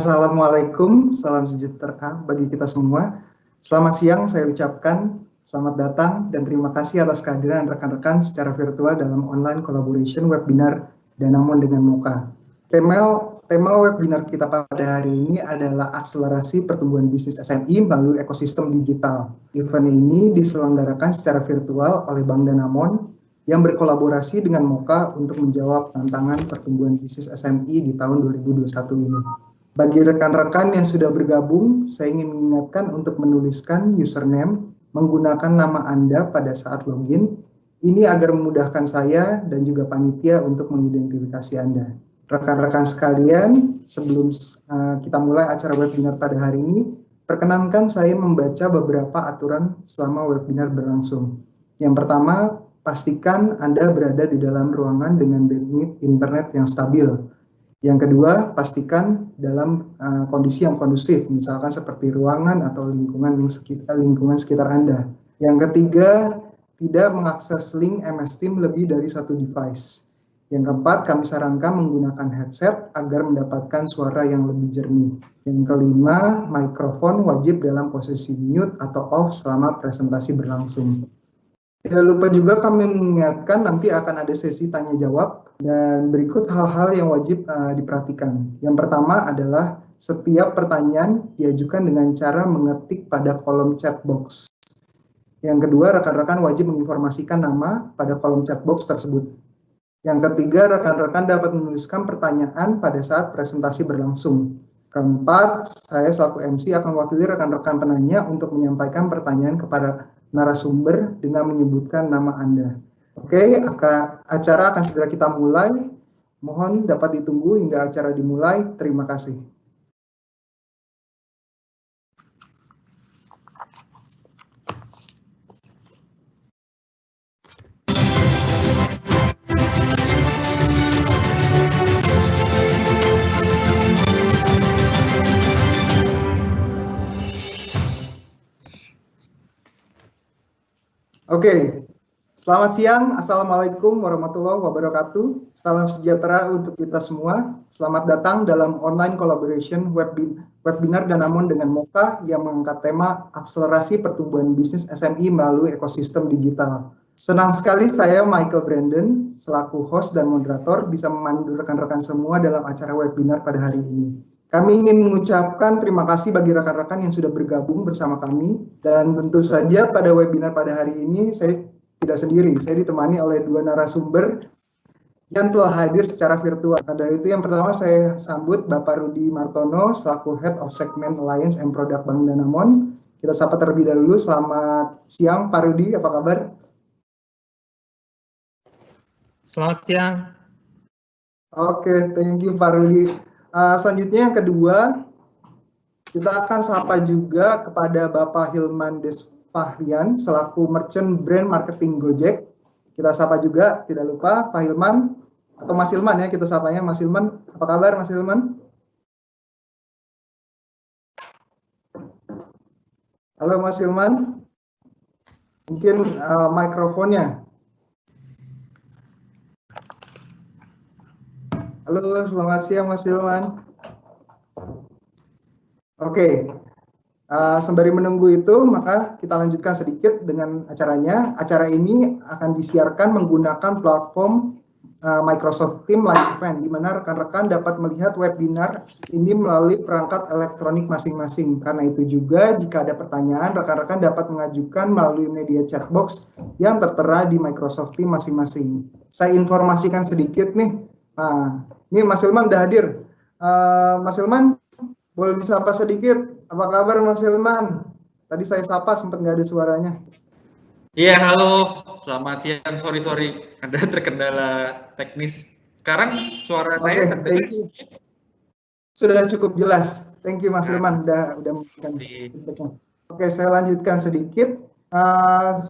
Assalamualaikum, salam sejahtera bagi kita semua. Selamat siang saya ucapkan, selamat datang dan terima kasih atas kehadiran rekan-rekan secara virtual dalam online collaboration webinar Danamon dengan Moka. Tema webinar kita pada hari ini adalah akselerasi pertumbuhan bisnis SMI melalui ekosistem digital. Event ini diselenggarakan secara virtual oleh Bank Danamon yang berkolaborasi dengan Moka untuk menjawab tantangan pertumbuhan bisnis SMI di tahun 2021 ini. Bagi rekan-rekan yang sudah bergabung, saya ingin mengingatkan untuk menuliskan username menggunakan nama Anda pada saat login. Ini agar memudahkan saya dan juga panitia untuk mengidentifikasi Anda. Rekan-rekan sekalian, sebelum kita mulai acara webinar pada hari ini, perkenankan saya membaca beberapa aturan selama webinar berlangsung. Yang pertama, pastikan Anda berada di dalam ruangan dengan bandwidth internet yang stabil. Yang kedua, pastikan dalam kondisi yang kondusif, misalkan seperti ruangan atau lingkungan sekitar Anda. Yang ketiga, tidak mengakses link MS Teams lebih dari satu device. Yang keempat, kami sarankan menggunakan headset agar mendapatkan suara yang lebih jernih. Yang kelima, mikrofon wajib dalam posisi mute atau off selama presentasi berlangsung. Tidak lupa juga kami mengingatkan nanti akan ada sesi tanya jawab dan berikut hal-hal yang wajib diperhatikan. Yang pertama adalah setiap pertanyaan diajukan dengan cara mengetik pada kolom chat box. Yang kedua, rekan-rekan wajib menginformasikan nama pada kolom chat box tersebut. Yang ketiga, rekan-rekan dapat menuliskan pertanyaan pada saat presentasi berlangsung. Keempat, saya selaku MC akan mewakili rekan-rekan penanya untuk menyampaikan pertanyaan kepada narasumber dengan menyebutkan nama Anda. Oke, acara akan segera kita mulai. Mohon dapat ditunggu hingga acara dimulai. Terima kasih. Oke, selamat siang. Assalamualaikum warahmatullahi wabarakatuh. Salam sejahtera untuk kita semua. Selamat datang dalam online collaboration webinar Danamon dengan Moka yang mengangkat tema akselerasi pertumbuhan bisnis SMI melalui ekosistem digital. Senang sekali saya Michael Brandon selaku host dan moderator bisa memandu rekan-rekan semua dalam acara webinar pada hari ini. Kami ingin mengucapkan terima kasih bagi rekan-rekan yang sudah bergabung bersama kami dan tentu saja pada webinar pada hari ini saya tidak sendiri, saya ditemani oleh dua narasumber yang telah hadir secara virtual. Dari itu yang pertama saya sambut Bapak Rudi Martono selaku Head of Segment Alliance and Product Bank Danamon. Kita sapa terlebih dahulu. Selamat siang Pak Rudi, apa kabar? Selamat siang. Oke, thank you Pak Rudi. Selanjutnya yang kedua, kita akan sapa juga kepada Bapak Hilman Desfahrian selaku Merchant Brand Marketing Gojek. Kita sapa juga, tidak lupa Pak Hilman, atau Mas Hilman ya, kita sapanya Mas Hilman. Apa kabar Mas Hilman? Halo Mas Hilman, mungkin mikrofonnya. Halo, selamat siang Mas Hilman. Oke, sembari menunggu itu, maka kita lanjutkan sedikit dengan acaranya. Acara ini akan disiarkan menggunakan platform Microsoft Teams Live Event, di mana rekan-rekan dapat melihat webinar ini melalui perangkat elektronik masing-masing. Karena itu juga, jika ada pertanyaan, rekan-rekan dapat mengajukan melalui media chat box yang tertera di Microsoft Teams masing-masing. Saya informasikan sedikit nih. Ini Mas Hilman udah hadir. Mas Hilman, boleh disapa sedikit? Apa kabar Mas Hilman? Tadi saya sapa sempat nggak ada suaranya. Iya, halo. Selamat siang. Sorry. Ada terkendala teknis. Sekarang suara saya terdengar? Sudah cukup jelas. Thank you Mas Hilman. Udah memberikan. Oke, saya lanjutkan sedikit.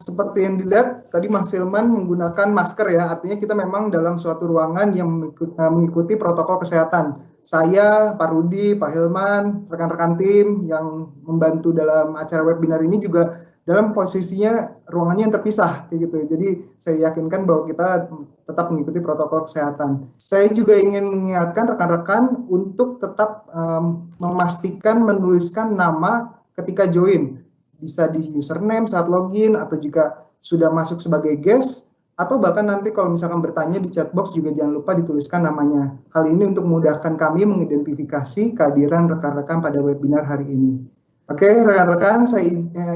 Seperti yang dilihat tadi Mas Hilman menggunakan masker ya, artinya kita memang dalam suatu ruangan yang mengikuti protokol kesehatan. Saya, Pak Rudi, Pak Hilman, rekan-rekan tim yang membantu dalam acara webinar ini juga dalam posisinya ruangannya yang terpisah kayak gitu. Jadi saya yakinkan bahwa kita tetap mengikuti protokol kesehatan. Saya juga ingin mengingatkan rekan-rekan untuk tetap memastikan menuliskan nama ketika join. Bisa di username saat login atau jika sudah masuk sebagai guest, atau bahkan nanti kalau misalkan bertanya di chatbox juga jangan lupa dituliskan namanya. Hal ini untuk memudahkan kami mengidentifikasi kehadiran rekan-rekan pada webinar hari ini. Oke, rekan-rekan,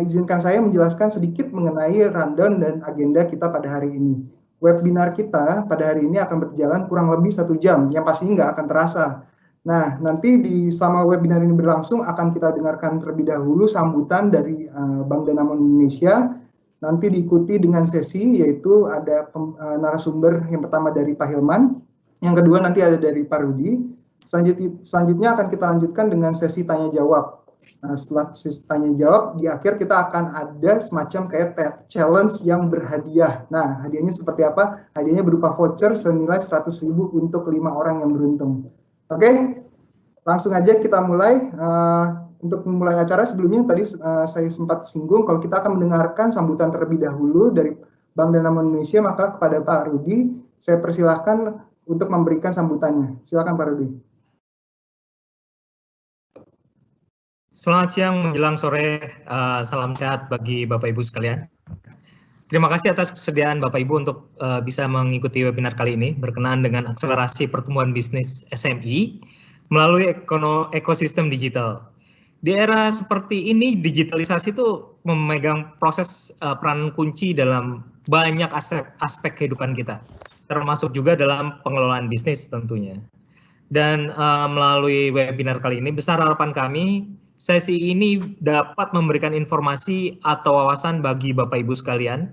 izinkan saya menjelaskan sedikit mengenai rundown dan agenda kita pada hari ini. Webinar kita pada hari ini akan berjalan kurang lebih 1 jam, yang pasti nggak akan terasa. Nah, nanti selama webinar ini berlangsung akan kita dengarkan terlebih dahulu sambutan dari Bank Danamon Indonesia. Nanti diikuti dengan sesi, yaitu ada narasumber yang pertama dari Pak Hilman, yang kedua nanti ada dari Pak Rudi. Selanjutnya akan kita lanjutkan dengan sesi tanya-jawab. Nah, setelah sesi tanya-jawab, di akhir kita akan ada semacam kayak challenge yang berhadiah. Nah, hadiahnya seperti apa? Hadiahnya berupa voucher senilai 100.000 untuk 5 orang yang beruntung. Oke, langsung aja kita mulai. Untuk memulai acara sebelumnya tadi saya sempat singgung kalau kita akan mendengarkan sambutan terlebih dahulu dari Bank Danamon Indonesia, maka kepada Pak Rudi saya persilahkan untuk memberikan sambutannya. Silakan Pak Rudi. Selamat siang menjelang sore, salam sehat bagi Bapak Ibu sekalian. Terima kasih atas kesediaan Bapak Ibu untuk bisa mengikuti webinar kali ini berkenaan dengan akselerasi pertumbuhan bisnis SMI melalui ekosistem digital. Di era seperti ini, digitalisasi itu memegang proses peran kunci dalam banyak aspek kehidupan kita, termasuk juga dalam pengelolaan bisnis tentunya. Dan melalui webinar kali ini, besar harapan kami, sesi ini dapat memberikan informasi atau wawasan bagi Bapak Ibu sekalian.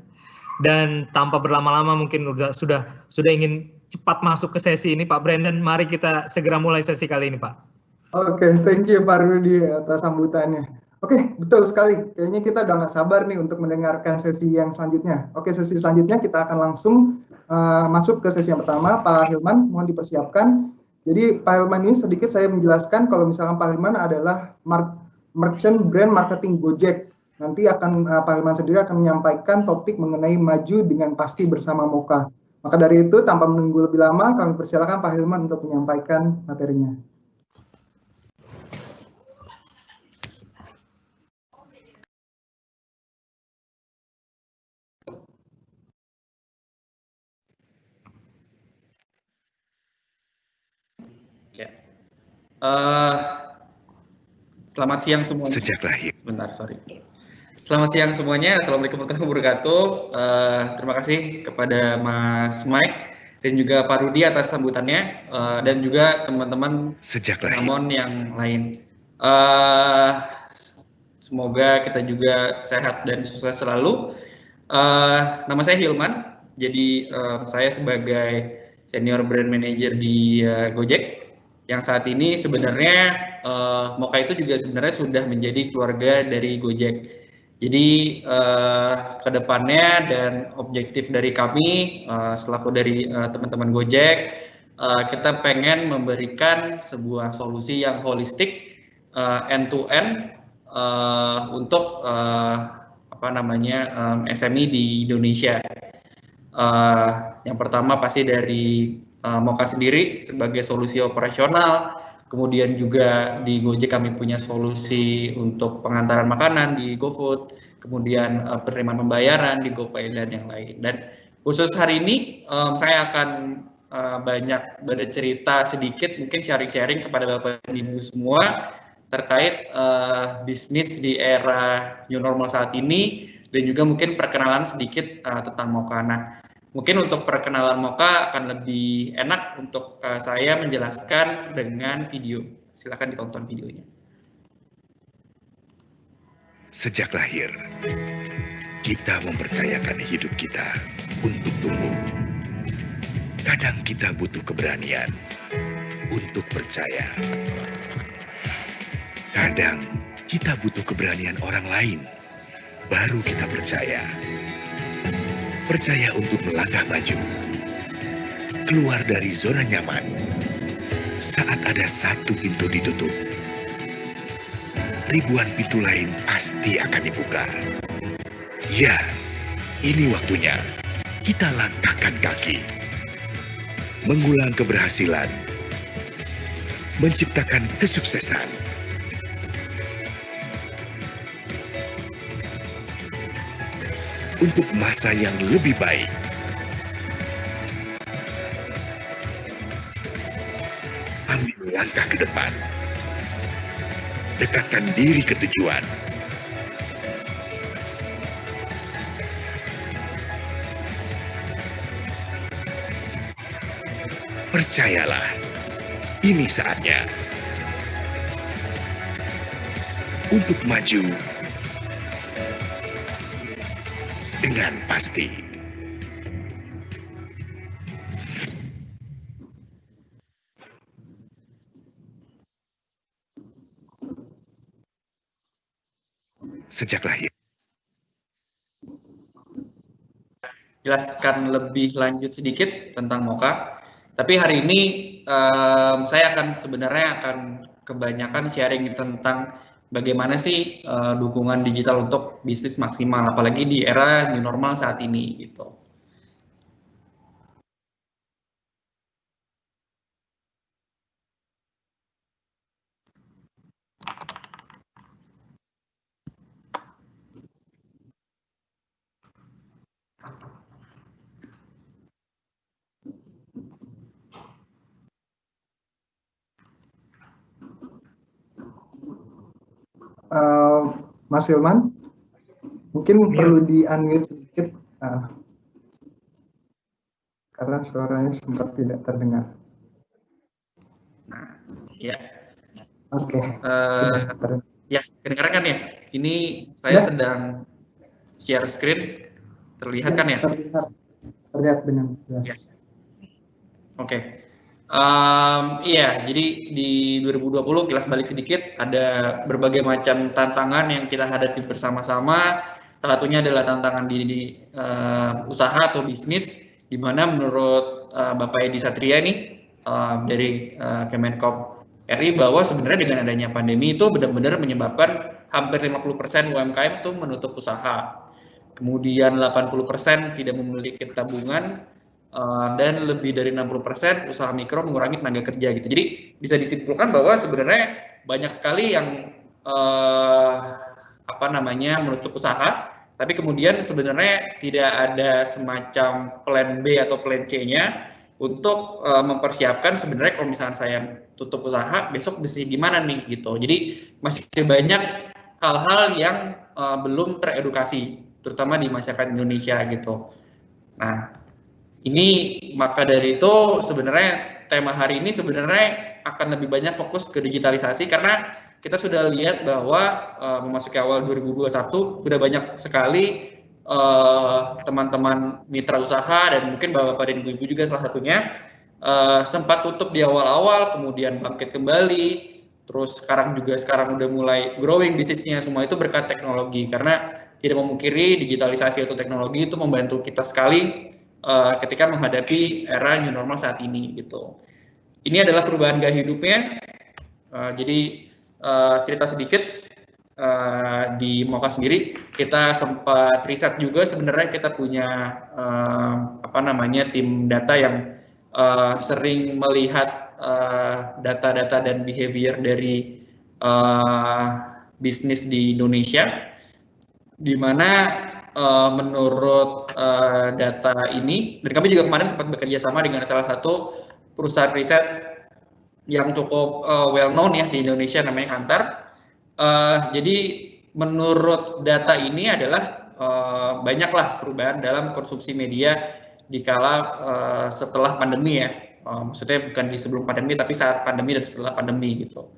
Dan tanpa berlama-lama mungkin sudah ingin cepat masuk ke sesi ini, Pak Brandon, mari kita segera mulai sesi kali ini, Pak. Oke, thank you Pak Rudi atas sambutannya. Oke, betul sekali. Kayaknya kita udah nggak sabar nih untuk mendengarkan sesi yang selanjutnya. Oke, sesi selanjutnya kita akan langsung masuk ke sesi yang pertama. Pak Hilman, mohon dipersiapkan. Jadi Pak Hilman ini sedikit saya menjelaskan kalau misalkan Pak Hilman adalah merchant brand marketing Gojek. Nanti Pak Hilman sendiri akan menyampaikan topik mengenai maju dengan pasti bersama Moka. Maka dari itu, tanpa menunggu lebih lama, kami persilakan Pak Hilman untuk menyampaikan materinya. Selamat siang semuanya. Sejak lahir. Selamat siang semuanya. Assalamualaikum warahmatullahi wabarakatuh. Terima kasih kepada Mas Mike dan juga Pak Rudi atas sambutannya dan juga teman-teman Danamon yang lain. Semoga kita juga sehat dan sukses selalu. Nama saya Hilman. Jadi saya sebagai senior brand manager di Gojek. Yang saat ini sebenarnya Moka itu juga sebenarnya sudah menjadi keluarga dari Gojek. Jadi kedepannya dan objektif dari kami selaku dari teman-teman Gojek, kita pengen memberikan sebuah solusi yang holistik end-to-end untuk SME di Indonesia. Yang pertama pasti dari Moka sendiri sebagai solusi operasional, kemudian juga di Gojek kami punya solusi untuk pengantaran makanan di GoFood, kemudian penerimaan pembayaran di GoPay dan yang lain. Dan khusus hari ini saya akan banyak bercerita sedikit, mungkin sharing-sharing kepada Bapak dan Ibu semua terkait bisnis di era new normal saat ini, dan juga mungkin perkenalan sedikit tentang Moka. Nah, mungkin untuk perkenalan Moka akan lebih enak untuk saya menjelaskan dengan video. Silakan ditonton videonya. Sejak lahir, kita mempercayakan hidup kita untuk tumbuh. Kadang kita butuh keberanian untuk percaya. Kadang kita butuh keberanian orang lain, baru kita percaya. Percaya untuk melangkah maju, keluar dari zona nyaman. Saat ada satu pintu ditutup, ribuan pintu lain pasti akan dibuka. Ya, ini waktunya kita langkahkan kaki. Mengulang keberhasilan, menciptakan kesuksesan. Untuk masa yang lebih baik. Ambil langkah ke depan. Dekatkan diri ke tujuan. Percayalah, ini saatnya untuk maju dengan pasti. Sejak lahir. Jelaskan lebih lanjut sedikit tentang Moka. Tapi hari ini saya sebenarnya akan kebanyakan sharing tentang bagaimana sih dukungan digital untuk bisnis maksimal, apalagi di era new normal saat ini gitu. Mas Hilman, mungkin perlu di-unmute sedikit, karena suaranya sempat tidak terdengar. Nah, ya. Oke, sudah terdengar. Ya, kedengaran kan ya? Ini saya sedang share screen, terlihat kan ya? Terlihat dengan jelas. Ya. Oke. Iya, jadi di 2020 kilas balik sedikit, ada berbagai macam tantangan yang kita hadapi bersama-sama. Salah satunya adalah tantangan di usaha atau bisnis, di mana menurut Bapak Edi Satria nih dari Kemenkop RI, bahwa sebenarnya dengan adanya pandemi itu benar-benar menyebabkan hampir 50% UMKM itu menutup usaha. Kemudian 80% tidak memiliki tabungan, dan lebih dari 60% usaha mikro mengurangi tenaga kerja gitu. Jadi bisa disimpulkan bahwa sebenarnya banyak sekali yang menutup usaha, tapi kemudian sebenarnya tidak ada semacam plan B atau plan C-nya untuk mempersiapkan sebenarnya kalau misalnya saya tutup usaha besok bisa gimana nih gitu. Jadi masih banyak hal-hal yang belum teredukasi, terutama di masyarakat Indonesia gitu. Nah, ini maka dari itu sebenarnya tema hari ini sebenarnya akan lebih banyak fokus ke digitalisasi, karena kita sudah lihat bahwa memasuki awal 2021 sudah banyak sekali teman-teman mitra usaha dan mungkin bapak-bapak dan ibu-ibu juga salah satunya sempat tutup di awal-awal, kemudian bangkit kembali, terus sekarang udah mulai growing bisnisnya, semua itu berkat teknologi, karena tidak memungkiri digitalisasi atau teknologi itu membantu kita sekali ketika menghadapi era new normal saat ini gitu. Ini adalah perubahan gaya hidupnya. Jadi cerita sedikit di Moka sendiri, kita sempat riset juga. Sebenarnya kita punya tim data yang sering melihat data-data dan behavior dari bisnis di Indonesia, di mana menurut data ini, dan kami juga kemarin sempat bekerja sama dengan salah satu perusahaan riset yang cukup well known ya di Indonesia, namanya Kantar. Jadi menurut data ini adalah banyaklah perubahan dalam konsumsi media di kala setelah pandemi ya. Maksudnya bukan di sebelum pandemi, tapi saat pandemi dan setelah pandemi gitu.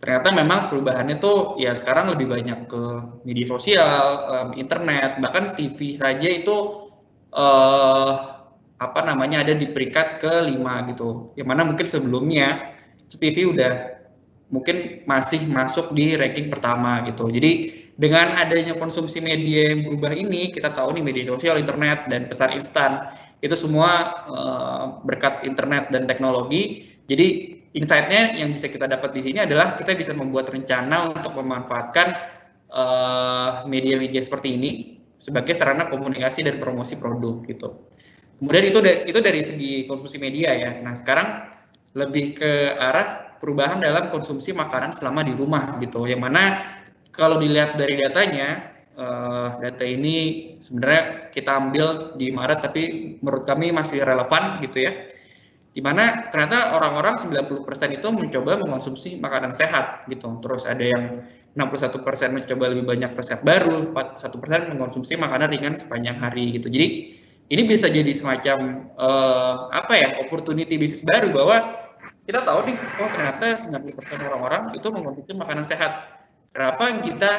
Ternyata memang perubahannya tuh ya sekarang lebih banyak ke media sosial, internet, bahkan TV saja itu ada di peringkat ke-5 gitu. Yang mana mungkin sebelumnya TV udah mungkin masih masuk di ranking pertama gitu. Jadi dengan adanya konsumsi media yang berubah ini, kita tahu nih media sosial, internet, dan pesan instan itu semua berkat internet dan teknologi. Jadi insight-nya yang bisa kita dapat di sini adalah kita bisa membuat rencana untuk memanfaatkan media-media seperti ini sebagai sarana komunikasi dan promosi produk gitu. Kemudian itu dari segi konsumsi media ya. Nah sekarang lebih ke arah perubahan dalam konsumsi makanan selama di rumah gitu. Yang mana kalau dilihat dari datanya, data ini sebenarnya kita ambil di Maret tapi menurut kami masih relevan gitu ya. Dimana ternyata orang-orang 90% itu mencoba mengonsumsi makanan sehat gitu. Terus ada yang 61% mencoba lebih banyak resep baru, 41% mengkonsumsi makanan ringan sepanjang hari gitu. Jadi ini bisa jadi semacam opportunity bisnis baru bahwa kita tahu nih, ternyata 90% orang-orang itu mengkonsumsi makanan sehat. Kenapa kita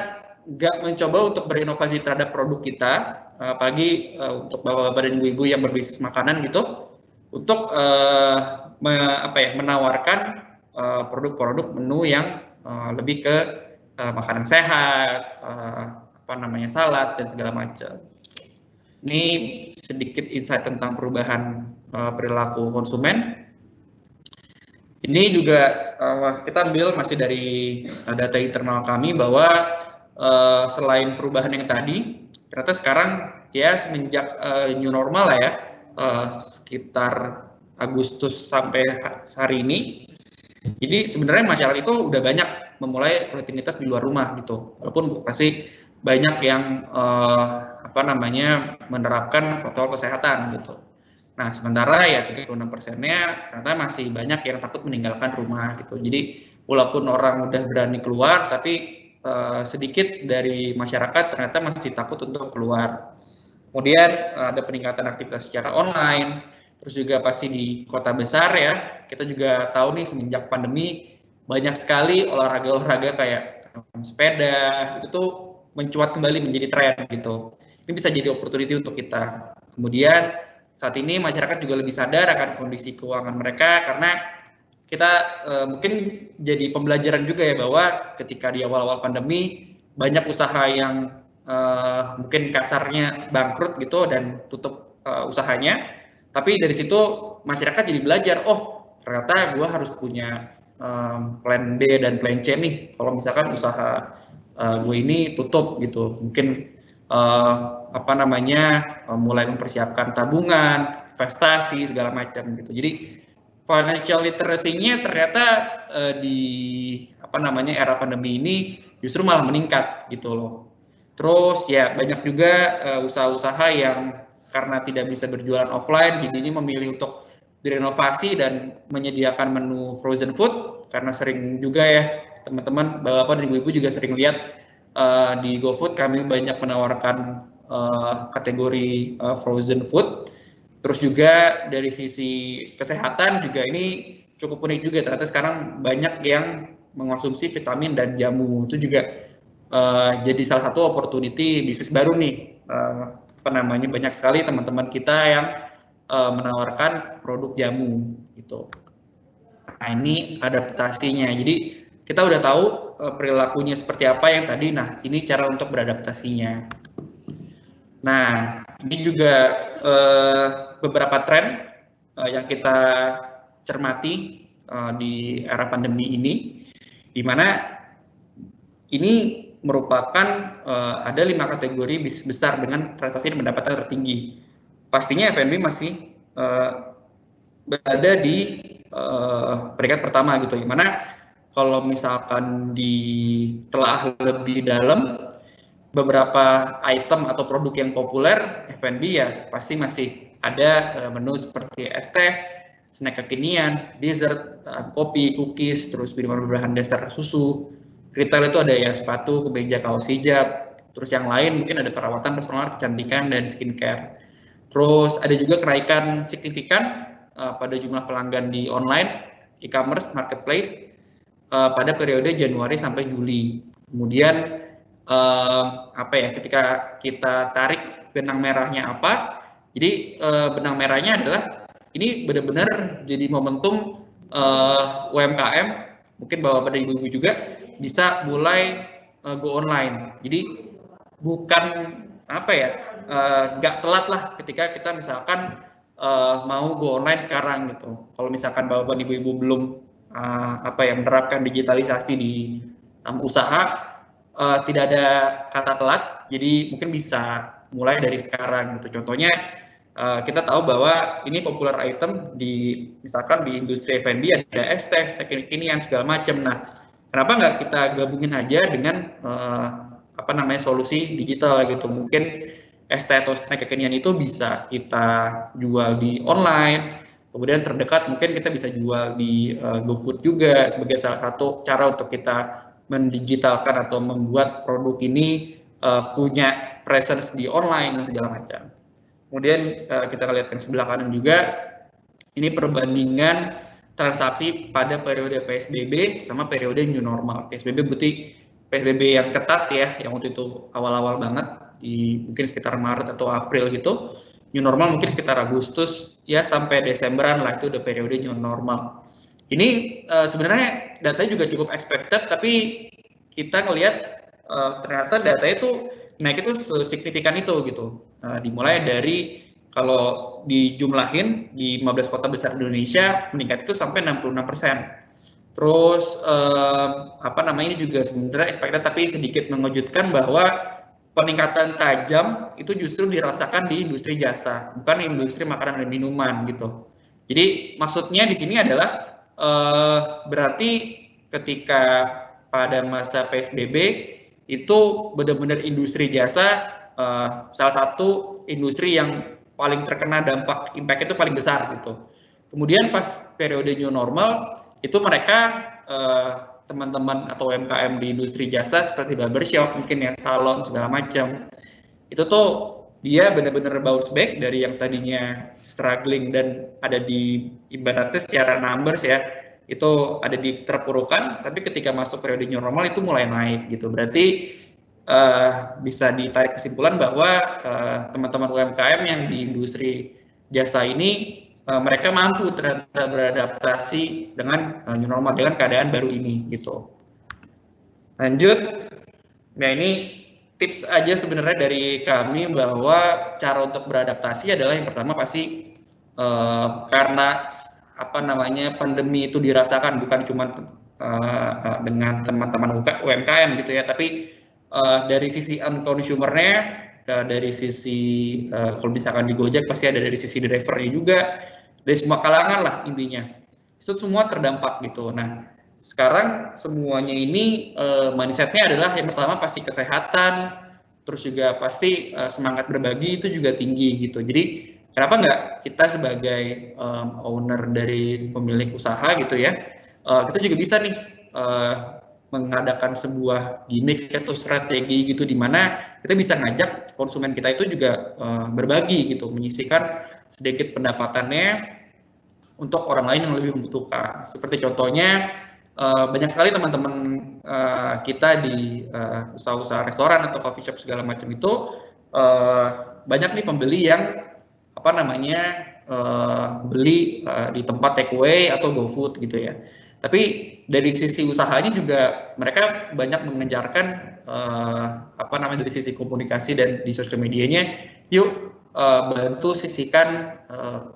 nggak mencoba untuk berinovasi terhadap produk kita, apalagi untuk bapak-bapak dan ibu-ibu yang berbisnis makanan gitu, untuk menawarkan produk-produk menu yang lebih ke makanan sehat, salad dan segala macam. Ini sedikit insight tentang perubahan perilaku konsumen. Ini juga kita ambil masih dari data internal kami bahwa selain perubahan yang tadi, ternyata sekarang ya semenjak new normal lah ya, sekitar Agustus sampai hari ini. Jadi sebenarnya masyarakat itu udah banyak memulai rutinitas di luar rumah gitu. Walaupun pasti banyak yang menerapkan protokol kesehatan gitu. Nah, sementara ya 36%-nya ternyata masih banyak yang takut meninggalkan rumah gitu. Jadi walaupun orang udah berani keluar, tapi sedikit dari masyarakat ternyata masih takut untuk keluar. Kemudian ada peningkatan aktivitas secara online, terus juga pasti di kota besar ya, kita juga tahu nih semenjak pandemi banyak sekali olahraga-olahraga kayak sepeda, itu tuh mencuat kembali menjadi tren gitu. Ini bisa jadi opportunity untuk kita. Kemudian saat ini masyarakat juga lebih sadar akan kondisi keuangan mereka karena kita mungkin jadi pembelajaran juga ya bahwa ketika di awal-awal pandemi banyak usaha yang mungkin kasarnya bangkrut gitu dan tutup usahanya, tapi dari situ masyarakat jadi belajar, oh ternyata gue harus punya plan B dan plan C nih kalau misalkan usaha gue ini tutup gitu. Mungkin mulai mempersiapkan tabungan, investasi segala macam gitu. Jadi financial literacy-nya ternyata di era pandemi ini justru malah meningkat gitu loh. Terus ya banyak juga usaha-usaha yang karena tidak bisa berjualan offline, jadinya memilih untuk direnovasi dan menyediakan menu frozen food karena sering juga ya teman-teman, bapak dan ibu-ibu juga sering lihat di GoFood kami banyak menawarkan kategori frozen food. Terus juga dari sisi kesehatan juga ini cukup unik juga, ternyata sekarang banyak yang mengonsumsi vitamin dan jamu, itu juga jadi salah satu opportunity bisnis baru nih. Banyak sekali teman-teman kita yang menawarkan produk jamu gitu. Nah ini adaptasinya, jadi kita udah tahu perilakunya seperti apa yang tadi. Nah ini cara untuk beradaptasinya. Nah ini juga beberapa tren yang kita cermati di era pandemi ini, di mana ini merupakan ada 5 kategori bisnis besar dengan transaksi dan pendapatan tertinggi. Pastinya F&B masih berada di peringkat pertama gitu, gimana kalau misalkan ditelaah lebih dalam beberapa item atau produk yang populer F&B ya pasti masih ada menu seperti es teh, snack kekinian, dessert, kopi, cookies, terus minuman berbahan dasar susu. Retail itu ada ya sepatu, kemeja, kaos hijab, terus yang lain mungkin ada perawatan personal, kecantikan, dan skincare. Terus ada juga kenaikan signifikan pada jumlah pelanggan di online, e-commerce, marketplace pada periode Januari sampai Juli. Kemudian ketika kita tarik benang merahnya apa? Jadi benang merahnya adalah ini benar-benar jadi momentum UMKM, mungkin bapak dan ibu-ibu juga bisa mulai go online. Jadi bukan nggak telat lah ketika kita misalkan mau go online sekarang gitu. Kalau misalkan bapak dan ibu-ibu belum menerapkan digitalisasi di usaha, tidak ada kata telat. Jadi mungkin bisa mulai dari sekarang gitu. Contohnya kita tahu bahwa ini popular item di misalkan di industri F&B ada es teh kekinian segala macam. Nah, kenapa nggak kita gabungin aja dengan solusi digital gitu. Mungkin es teh atau snack kekinian itu bisa kita jual di online. Kemudian terdekat mungkin kita bisa jual di GoFood juga sebagai salah satu cara untuk kita mendigitalkan atau membuat produk ini punya presence di online dan segala macam. Kemudian kita lihat yang sebelah kanan juga, ini perbandingan transaksi pada periode PSBB sama periode new normal. PSBB berarti PSBB yang ketat ya, yang waktu itu awal-awal banget, di mungkin sekitar Maret atau April gitu. New normal mungkin sekitar Agustus ya sampai Desemberan lah, itu udah periode new normal. Ini sebenarnya datanya juga cukup expected, tapi kita ngelihat ternyata datanya itu naik itu signifikan itu gitu. Dimulai dari kalau dijumlahin di 15 kota besar Indonesia meningkat itu sampai 66%. Terus ini juga sebenarnya expected tapi sedikit mengejutkan bahwa peningkatan tajam itu justru dirasakan di industri jasa, bukan industri makanan dan minuman gitu. Jadi maksudnya di sini adalah berarti ketika pada masa PSBB itu benar-benar industri jasa salah satu industri yang paling terkena dampak impact itu paling besar gitu. Kemudian pas periode new normal itu mereka teman-teman atau UMKM di industri jasa seperti barbershop, mungkin ya salon segala macam, itu tuh dia benar-benar bounce back dari yang tadinya struggling dan ada di ibaratnya secara numbers ya, itu ada di terpurukan, tapi ketika masuk periode new normal itu mulai naik gitu. Berarti bisa ditarik kesimpulan bahwa teman-teman UMKM yang di industri jasa ini mereka mampu ternyata beradaptasi dengan new normal, dengan keadaan baru ini gitu. Lanjut, nah ini tips aja sebenarnya dari kami bahwa cara untuk beradaptasi adalah yang pertama pasti karena pandemi itu dirasakan bukan cuma dengan teman-teman UMKM gitu ya, tapi dari sisi end consumer-nya, dari sisi kalau misalkan di Gojek pasti ada dari sisi driver-nya juga, dari semua kalangan lah intinya. Itu semua terdampak gitu. Nah, sekarang semuanya ini mindset-nya adalah yang pertama pasti kesehatan, terus juga pasti semangat berbagi itu juga tinggi gitu. Jadi kenapa nggak kita sebagai owner dari pemilik usaha gitu ya, kita juga bisa nih mengadakan sebuah gimmick atau strategi gitu di mana kita bisa ngajak konsumen kita itu juga berbagi gitu, menyisihkan sedikit pendapatannya untuk orang lain yang lebih membutuhkan. Seperti contohnya banyak sekali teman-teman kita di usaha-usaha restoran atau coffee shop segala macam itu banyak nih pembeli yang beli di tempat take away atau GoFood gitu ya. Tapi dari sisi usahanya juga mereka banyak mengejarkan dari sisi komunikasi dan di sosial medianya, yuk bantu sisihkan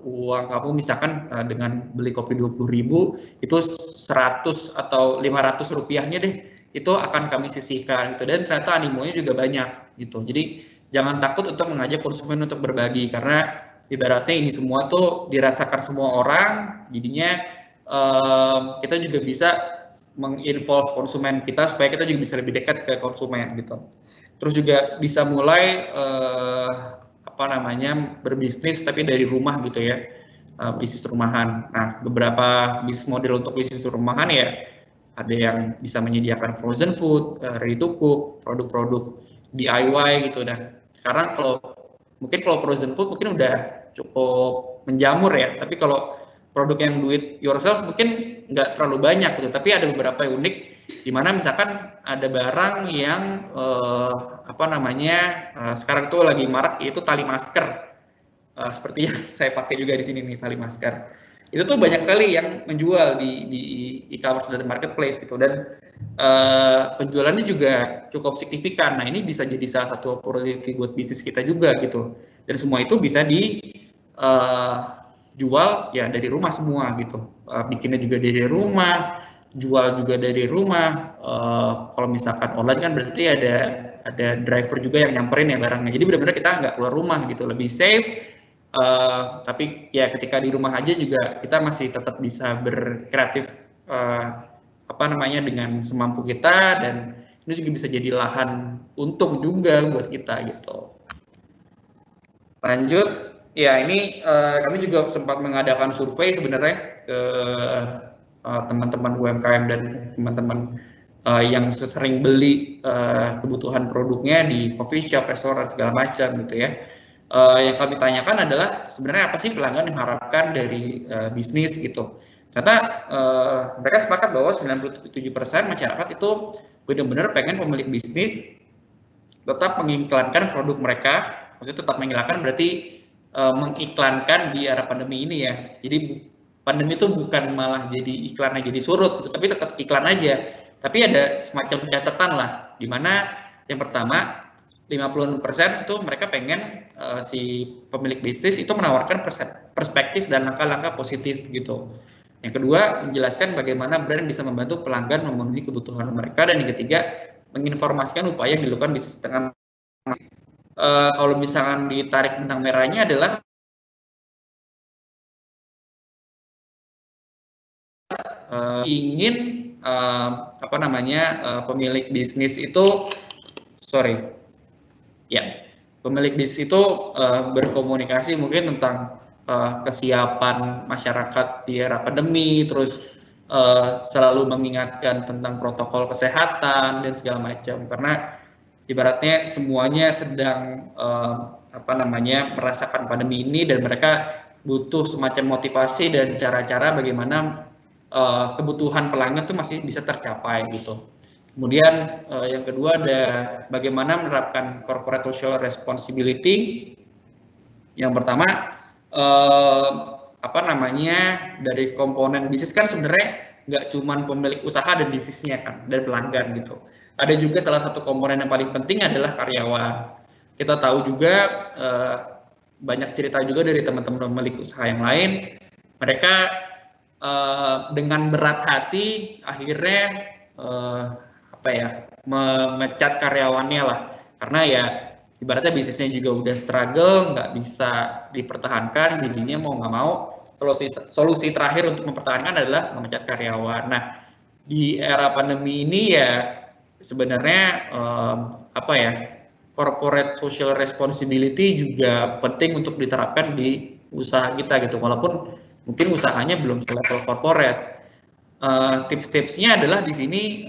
uang kamu misalkan dengan beli kopi 20.000 itu 100 atau 500 rupiahnya deh itu akan kami sisihkan gitu, dan ternyata animonya juga banyak gitu. Jadi jangan takut untuk mengajak konsumen untuk berbagi, karena ibaratnya ini semua tuh dirasakan semua orang, jadinya kita juga bisa menginvolve konsumen kita supaya kita juga bisa lebih dekat ke konsumen gitu. Terus juga bisa mulai berbisnis tapi dari rumah gitu ya, bisnis rumahan. Nah, beberapa bisnis model untuk bisnis rumahan ya ada yang bisa menyediakan frozen food, ready to cook, produk-produk DIY gitu. Dan sekarang kalau frozen food mungkin udah cukup menjamur ya, tapi kalau produk yang do it yourself mungkin nggak terlalu banyak gitu, tapi ada beberapa yang unik di mana misalkan ada barang yang sekarang tuh lagi marak, yaitu tali masker, seperti yang saya pakai juga di sini nih, tali masker. Itu tuh banyak sekali yang menjual di e-commerce dan marketplace gitu, dan penjualannya juga cukup signifikan. Nah, ini bisa jadi salah satu opportunity buat bisnis kita juga gitu, dan semua itu bisa jual ya dari rumah semua gitu, bikinnya juga dari rumah, jual juga dari rumah. Kalau misalkan online kan berarti ada driver juga yang nyamperin ya barangnya. Jadi benar-benar kita nggak keluar rumah gitu, lebih safe. Tapi ya ketika di rumah aja juga kita masih tetap bisa berkreatif dengan semampu kita, dan ini juga bisa jadi lahan untung juga buat kita gitu. Lanjut, ya ini kami juga sempat mengadakan survei sebenarnya ke teman-teman UMKM dan teman-teman yang sering beli kebutuhan produknya di coffee shop, restoran segala macam gitu ya. Yang kami tanyakan adalah sebenarnya apa sih pelanggan yang harapkan dari bisnis gitu. Karena mereka sepakat bahwa 97% masyarakat itu benar-benar pengen pemilik bisnis tetap mengiklankan produk mereka. Maksudnya tetap mengiklankan berarti mengiklankan di era pandemi ini ya. Jadi pandemi itu bukan malah jadi iklannya jadi surut, tapi tetap iklan aja. Tapi ada semacam catatan lah, di mana yang pertama 50% itu mereka pengen si pemilik bisnis itu menawarkan perspektif dan langkah-langkah positif gitu. Yang kedua, menjelaskan bagaimana brand bisa membantu pelanggan memenuhi kebutuhan mereka, dan yang ketiga, menginformasikan upaya yang dilakukan bisnis dengan kalau misalkan ditarik benang merahnya adalah ingin pemilik bisnis itu pemilik bisnis itu berkomunikasi mungkin tentang kesiapan masyarakat di era pandemi, terus selalu mengingatkan tentang protokol kesehatan dan segala macam, karena ibaratnya semuanya sedang merasakan pandemi ini, dan mereka butuh semacam motivasi dan cara-cara bagaimana kebutuhan pelanggan itu masih bisa tercapai gitu. Kemudian yang kedua ada bagaimana menerapkan corporate social responsibility. Yang pertama dari komponen bisnis kan sebenarnya nggak cuma pemilik usaha dan bisnisnya kan, dan pelanggan gitu. Ada juga salah satu komponen yang paling penting adalah karyawan. Kita tahu juga banyak cerita juga dari teman-teman pemilik usaha yang lain, mereka dengan berat hati akhirnya memecat karyawannya lah, karena ya ibaratnya bisnisnya juga udah struggle, nggak bisa dipertahankan, jadinya mau nggak mau solusi terakhir untuk mempertahankan adalah memecat karyawan. Nah, di era pandemi ini ya sebenarnya corporate social responsibility juga penting untuk diterapkan di usaha kita gitu, walaupun mungkin usahanya belum selevel corporate. Tips-tipsnya adalah di sini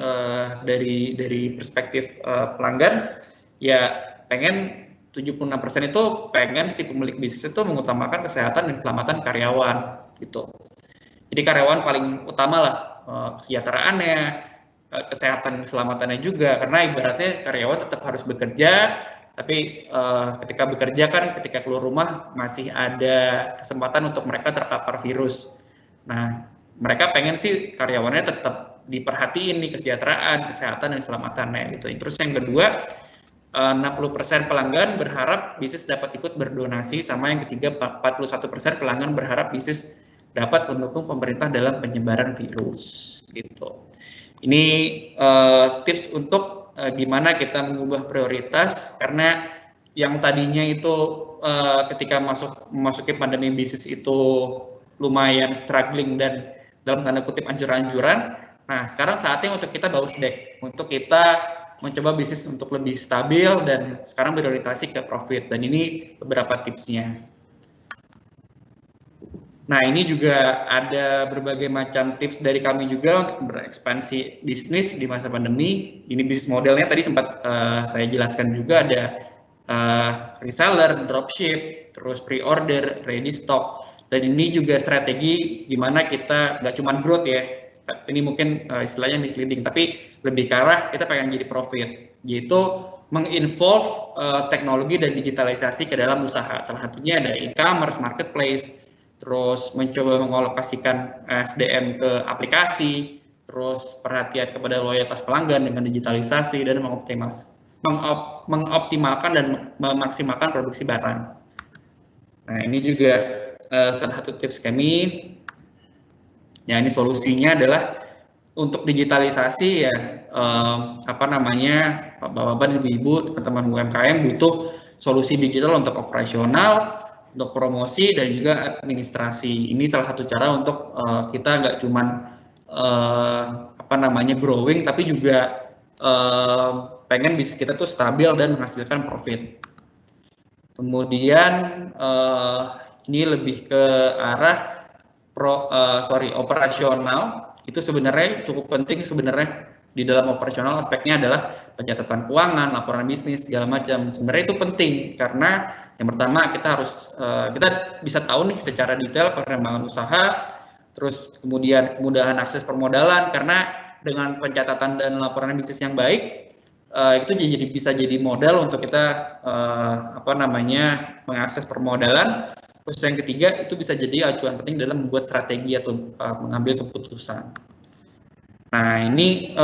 dari perspektif pelanggan, ya pengen 76% itu pengen si pemilik bisnis itu mengutamakan kesehatan dan keselamatan karyawan gitu. Jadi karyawan paling utama lah, kesejahteraannya, kesehatan dan keselamatannya juga, karena ibaratnya karyawan tetap harus bekerja, tapi ketika bekerja kan ketika keluar rumah masih ada kesempatan untuk mereka terpapar virus. Nah, mereka pengen sih karyawannya tetap diperhatiin nih kesejahteraan, kesehatan dan keselamatannya gitu. Terus yang kedua, 60% pelanggan berharap bisnis dapat ikut berdonasi, sama yang ketiga 41% pelanggan berharap bisnis dapat mendukung pemerintah dalam penyebaran virus gitu. Ini tips untuk gimana kita mengubah prioritas, karena yang tadinya itu ketika memasuki pandemi bisnis itu lumayan struggling dan dalam tanda kutip anjur-anjuran. Nah, sekarang saatnya untuk kita bounce back, untuk kita mencoba bisnis untuk lebih stabil dan sekarang berorientasi ke profit, dan ini beberapa tipsnya. Nah, ini juga ada berbagai macam tips dari kami juga untuk berekspansi bisnis di masa pandemi. Ini bisnis modelnya tadi sempat saya jelaskan juga, ada reseller, dropship, terus pre-order, ready stock. Dan ini juga strategi gimana kita nggak cuma growth ya, ini mungkin istilahnya misleading, tapi lebih ke arah kita pengen jadi profit, yaitu menginvolve teknologi dan digitalisasi ke dalam usaha. Salah satunya ada e-commerce, marketplace, terus mencoba mengalokasikan SDM ke aplikasi, terus perhatian kepada loyalitas pelanggan dengan digitalisasi, dan mengoptimalkan dan memaksimalkan produksi barang. Nah, ini juga salah satu tips kami. Ya, ini solusinya adalah untuk digitalisasi ya bapak-bapak, ibu-ibu, teman-teman UMKM butuh solusi digital untuk operasional, untuk promosi dan juga administrasi. Ini salah satu cara untuk kita nggak cuman growing, tapi juga pengen bisnis kita tuh stabil dan menghasilkan profit. Kemudian ini lebih ke arah operasional. Itu sebenarnya cukup penting sebenarnya. Di dalam operasional aspeknya adalah pencatatan keuangan, laporan bisnis, segala macam. Sebenarnya itu penting karena yang pertama kita harus kita bisa tahu nih secara detail perkembangan usaha, terus kemudian kemudahan akses permodalan karena dengan pencatatan dan laporan bisnis yang baik itu bisa jadi modal untuk kita mengakses permodalan. Terus yang ketiga itu bisa jadi acuan penting dalam membuat strategi atau mengambil keputusan. Nah ini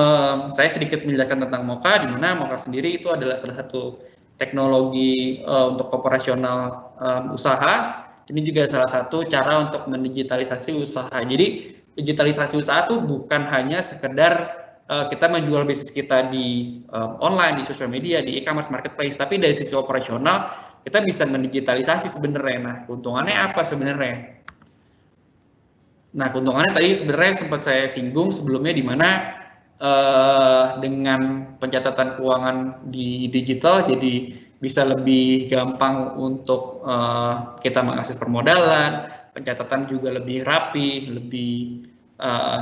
saya sedikit menjelaskan tentang Moka, di mana Moka sendiri itu adalah salah satu teknologi untuk operasional usaha. Ini juga salah satu cara untuk mendigitalisasi usaha. Jadi digitalisasi usaha itu bukan hanya sekedar kita menjual bisnis kita di online, di sosial media, di e-commerce marketplace, tapi dari sisi operasional kita bisa mendigitalisasi sebenarnya. Nah keuntungannya apa sebenarnya? Nah, keuntungannya tadi sebenarnya sempat saya singgung sebelumnya, di mana dengan pencatatan keuangan di digital jadi bisa lebih gampang untuk kita mengakses permodalan, pencatatan juga lebih rapi, lebih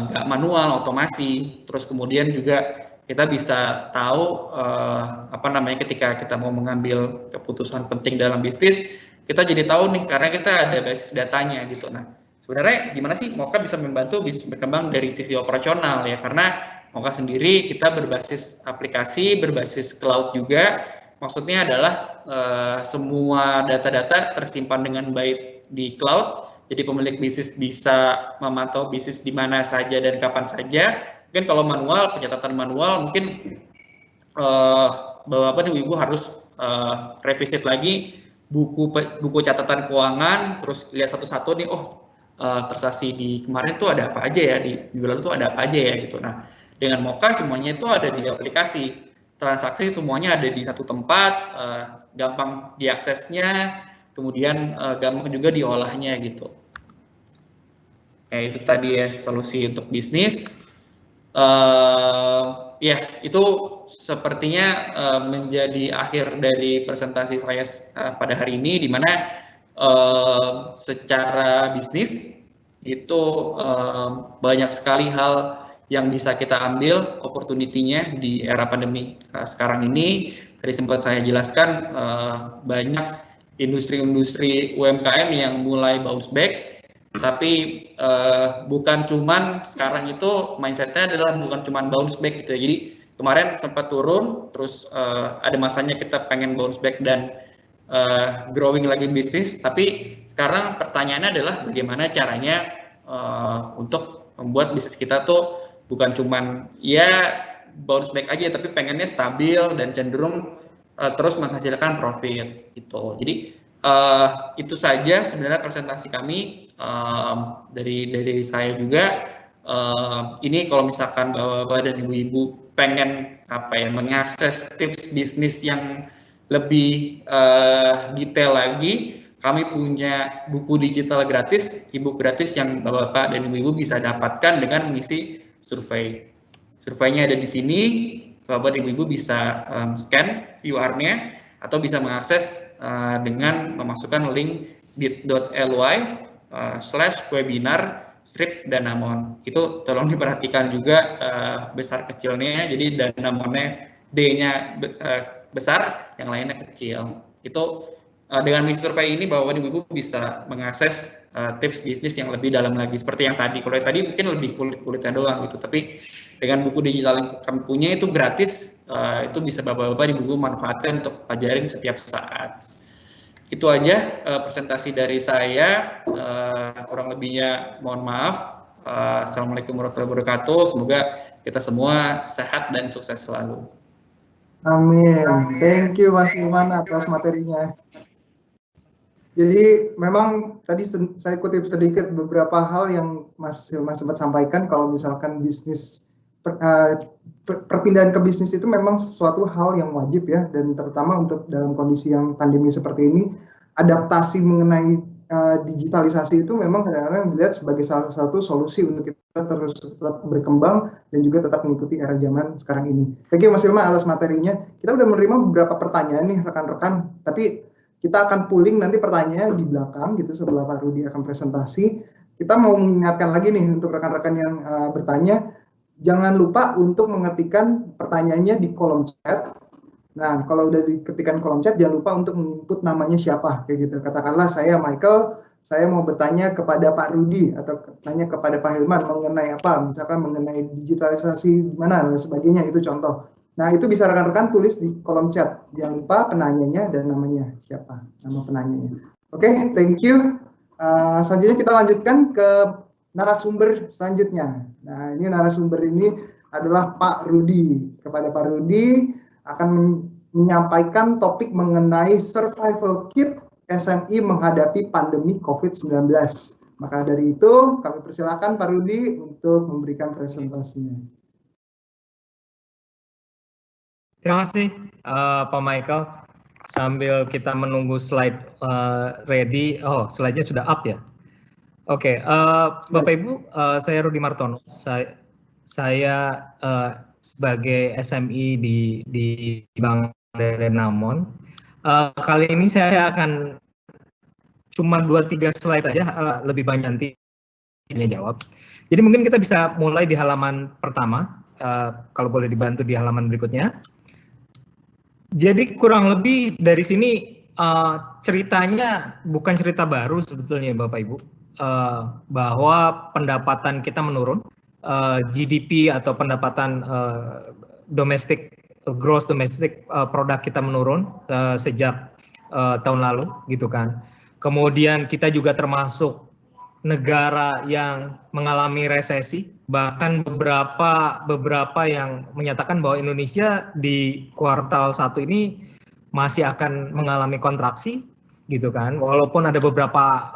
nggak manual, otomasi. Terus kemudian juga kita bisa tahu ketika kita mau mengambil keputusan penting dalam bisnis, kita jadi tahu nih karena kita ada basis datanya gitu. Nah, sebenarnya gimana sih Moka bisa membantu bisnis berkembang dari sisi operasional ya, karena Moka sendiri kita berbasis aplikasi, berbasis cloud juga. Maksudnya adalah semua data-data tersimpan dengan baik di cloud, jadi pemilik bisnis bisa memantau bisnis di mana saja dan kapan saja. Mungkin kalau manual, pencatatan manual mungkin bapak-bapak dan ibu harus revisit lagi buku catatan keuangan, terus lihat satu-satu nih, transaksi di kemarin tuh ada apa aja ya, di bulan tuh ada apa aja ya gitu. Nah, dengan Moka semuanya itu ada di aplikasi, transaksi semuanya ada di satu tempat, gampang diaksesnya, kemudian gampang juga diolahnya gitu. Kayak itu tadi ya solusi untuk bisnis. Ya itu sepertinya menjadi akhir dari presentasi saya pada hari ini, di mana secara bisnis itu banyak sekali hal yang bisa kita ambil opportunity-nya di era pandemi sekarang ini. Tadi sempat saya jelaskan banyak industri-industri UMKM yang mulai bounce back, tapi bukan cuman sekarang itu mindset-nya adalah bukan cuman bounce back gitu ya. Jadi kemarin sempat turun, terus ada masanya kita pengen bounce back dan growing lagi bisnis, tapi sekarang pertanyaannya adalah bagaimana caranya untuk membuat bisnis kita tuh bukan cuman ya bounce back aja, tapi pengennya stabil dan cenderung terus menghasilkan profit gitu. Jadi itu saja sebenarnya presentasi kami dari saya juga. Ini kalau misalkan bapak dan ibu-ibu pengen mengakses tips bisnis yang lebih detail lagi, kami punya buku digital gratis, e-book gratis yang bapak dan ibu-ibu bisa dapatkan dengan mengisi survei. Surveinya ada di sini, bapak dan ibu-ibu bisa scan QR-nya atau bisa mengakses dengan memasukkan link bit.ly/webinar/danamon. Itu tolong diperhatikan juga besar kecilnya, jadi Danamonnya D-nya besar, yang lainnya kecil. Itu dengan mengisi survei ini Bapak dan Ibu bisa mengakses tips bisnis yang lebih dalam lagi, seperti yang tadi. Kalau yang tadi mungkin lebih kulit-kulitnya doang gitu, tapi dengan buku digital yang kami punya itu gratis, itu bisa Bapak-bapak dan Ibu manfaatkan untuk pelajarin setiap saat. Itu aja presentasi dari saya, kurang lebihnya mohon maaf. Assalamualaikum warahmatullahi wabarakatuh, semoga kita semua sehat dan sukses selalu. Amin. Thank you Mas Iman atas materinya. Jadi memang tadi saya kutip sedikit beberapa hal yang Mas Hilman sempat sampaikan, kalau misalkan bisnis perpindahan ke bisnis itu memang sesuatu hal yang wajib ya, dan terutama untuk dalam kondisi yang pandemi seperti ini, adaptasi mengenai digitalisasi itu memang kadang-kadang dilihat sebagai salah satu solusi untuk kita terus tetap berkembang dan juga tetap mengikuti era zaman sekarang ini. Thank you Mas Ilma atas materinya. Kita udah menerima beberapa pertanyaan nih rekan-rekan, tapi kita akan pooling nanti pertanyaannya di belakang gitu setelah Pak Rudi akan presentasi. Kita mau mengingatkan lagi nih untuk rekan-rekan yang bertanya, jangan lupa untuk mengetikkan pertanyaannya di kolom chat. Nah, kalau udah diketikkan kolom chat, jangan lupa untuk menginput namanya siapa, kayak gitu. Katakanlah saya Michael, saya mau bertanya kepada Pak Rudi atau tanya kepada Pak Hilman mengenai apa, misalkan mengenai digitalisasi mana dan sebagainya, itu contoh. Nah, itu bisa rekan-rekan tulis di kolom chat. Jangan lupa penanyanya dan namanya siapa, nama penanyanya. Oke, thank you. Selanjutnya kita lanjutkan ke narasumber selanjutnya. Nah, ini narasumber ini adalah Pak Rudi. Kepada Pak Rudi akan menyampaikan topik mengenai survival kit SME menghadapi pandemi COVID-19. Maka dari itu, kami persilakan Pak Rudi untuk memberikan presentasinya. Terima kasih Pak Michael. Sambil kita menunggu slide ready, slide-nya sudah up ya. Oke, Bapak Ibu, saya Rudi Martono. Saya sebagai SME di Bank Danamon. Kali ini saya akan cuma 2-3 slide aja, lebih banyak nanti ini jawab. Jadi mungkin kita bisa mulai di halaman pertama, kalau boleh dibantu di halaman berikutnya. Jadi kurang lebih dari sini ceritanya bukan cerita baru sebetulnya Bapak Ibu, bahwa pendapatan kita menurun. GDP atau pendapatan gross domestic product kita menurun sejak tahun lalu gitu kan. Kemudian kita juga termasuk negara yang mengalami resesi, bahkan beberapa yang menyatakan bahwa Indonesia di kuartal 1 ini masih akan mengalami kontraksi gitu kan. Walaupun ada beberapa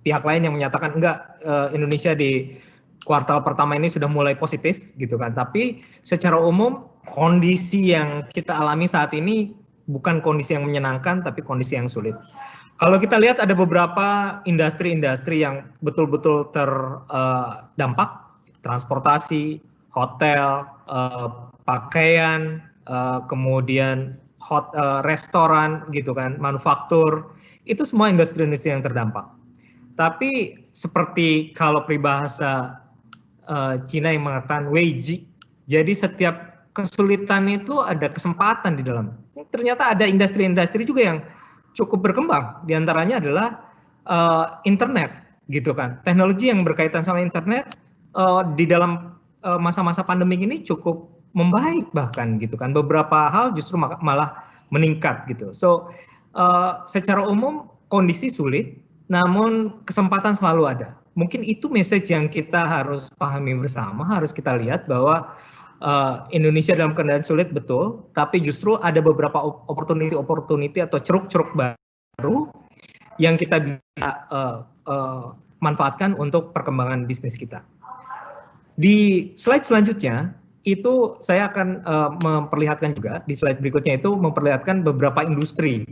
pihak lain yang menyatakan enggak, Indonesia di kuartal pertama ini sudah mulai positif gitu kan, tapi secara umum kondisi yang kita alami saat ini bukan kondisi yang menyenangkan, tapi kondisi yang sulit. Kalau kita lihat ada beberapa industri-industri yang betul-betul terdampak, transportasi, hotel, pakaian, kemudian restoran gitu kan, manufaktur, itu semua industri-industri yang terdampak. Tapi seperti kalau peribahasa Cina yang mengatakan weiji, jadi setiap kesulitan itu ada kesempatan di dalam. Ternyata ada industri-industri juga yang cukup berkembang. Di antaranya adalah internet, gitu kan. Teknologi yang berkaitan sama internet di dalam masa-masa pandemi ini cukup membaik bahkan, gitu kan. Beberapa hal justru malah meningkat, gitu. So, secara umum kondisi sulit, namun kesempatan selalu ada. Mungkin itu message yang kita harus pahami bersama, harus kita lihat bahwa Indonesia dalam keadaan sulit betul, tapi justru ada beberapa opportunity atau ceruk-ceruk baru yang kita bisa manfaatkan untuk perkembangan bisnis kita. Di slide selanjutnya, itu saya akan memperlihatkan juga, di slide berikutnya itu memperlihatkan beberapa industri.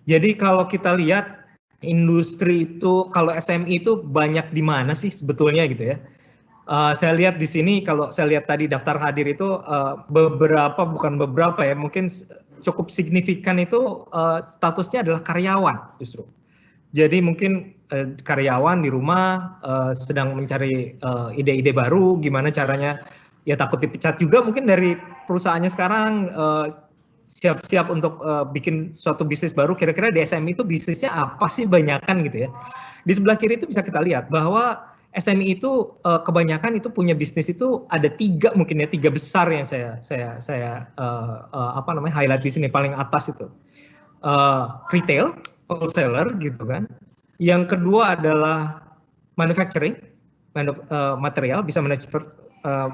Jadi kalau kita lihat, industri itu, kalau SME itu banyak di mana sih sebetulnya gitu ya. Saya lihat di sini, kalau saya lihat tadi daftar hadir itu bukan beberapa ya, mungkin cukup signifikan itu statusnya adalah karyawan justru. Jadi mungkin karyawan di rumah sedang mencari ide-ide baru, gimana caranya, ya takut dipecat juga mungkin dari perusahaannya sekarang, siap-siap untuk bikin suatu bisnis baru. Kira-kira di SME itu bisnisnya apa sih banyakan gitu ya. Di sebelah kiri itu bisa kita lihat bahwa SME itu kebanyakan itu punya bisnis itu ada 3 mungkin ya, 3 besar yang saya highlight di sini paling atas itu. Retail, wholesaler gitu kan. Yang kedua adalah manufacturing, material, bisa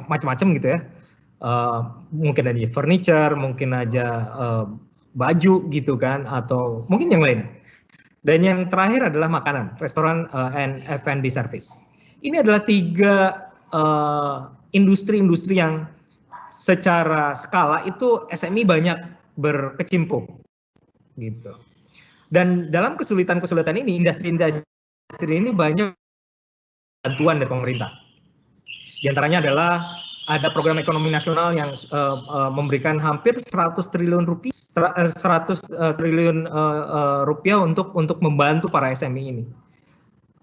macam-macam gitu ya. Mungkin aja furniture, mungkin aja baju gitu kan, atau mungkin yang lain. Dan yang terakhir adalah makanan, restoran and F&B service. Ini adalah 3 industri-industri yang secara skala itu SMI banyak berkecimpung gitu. Dan dalam kesulitan-kesulitan ini, industri-industri ini banyak bantuan dari pemerintah. Di antaranya adalah ada program ekonomi nasional yang memberikan hampir 100 triliun rupiah untuk membantu para SMI ini.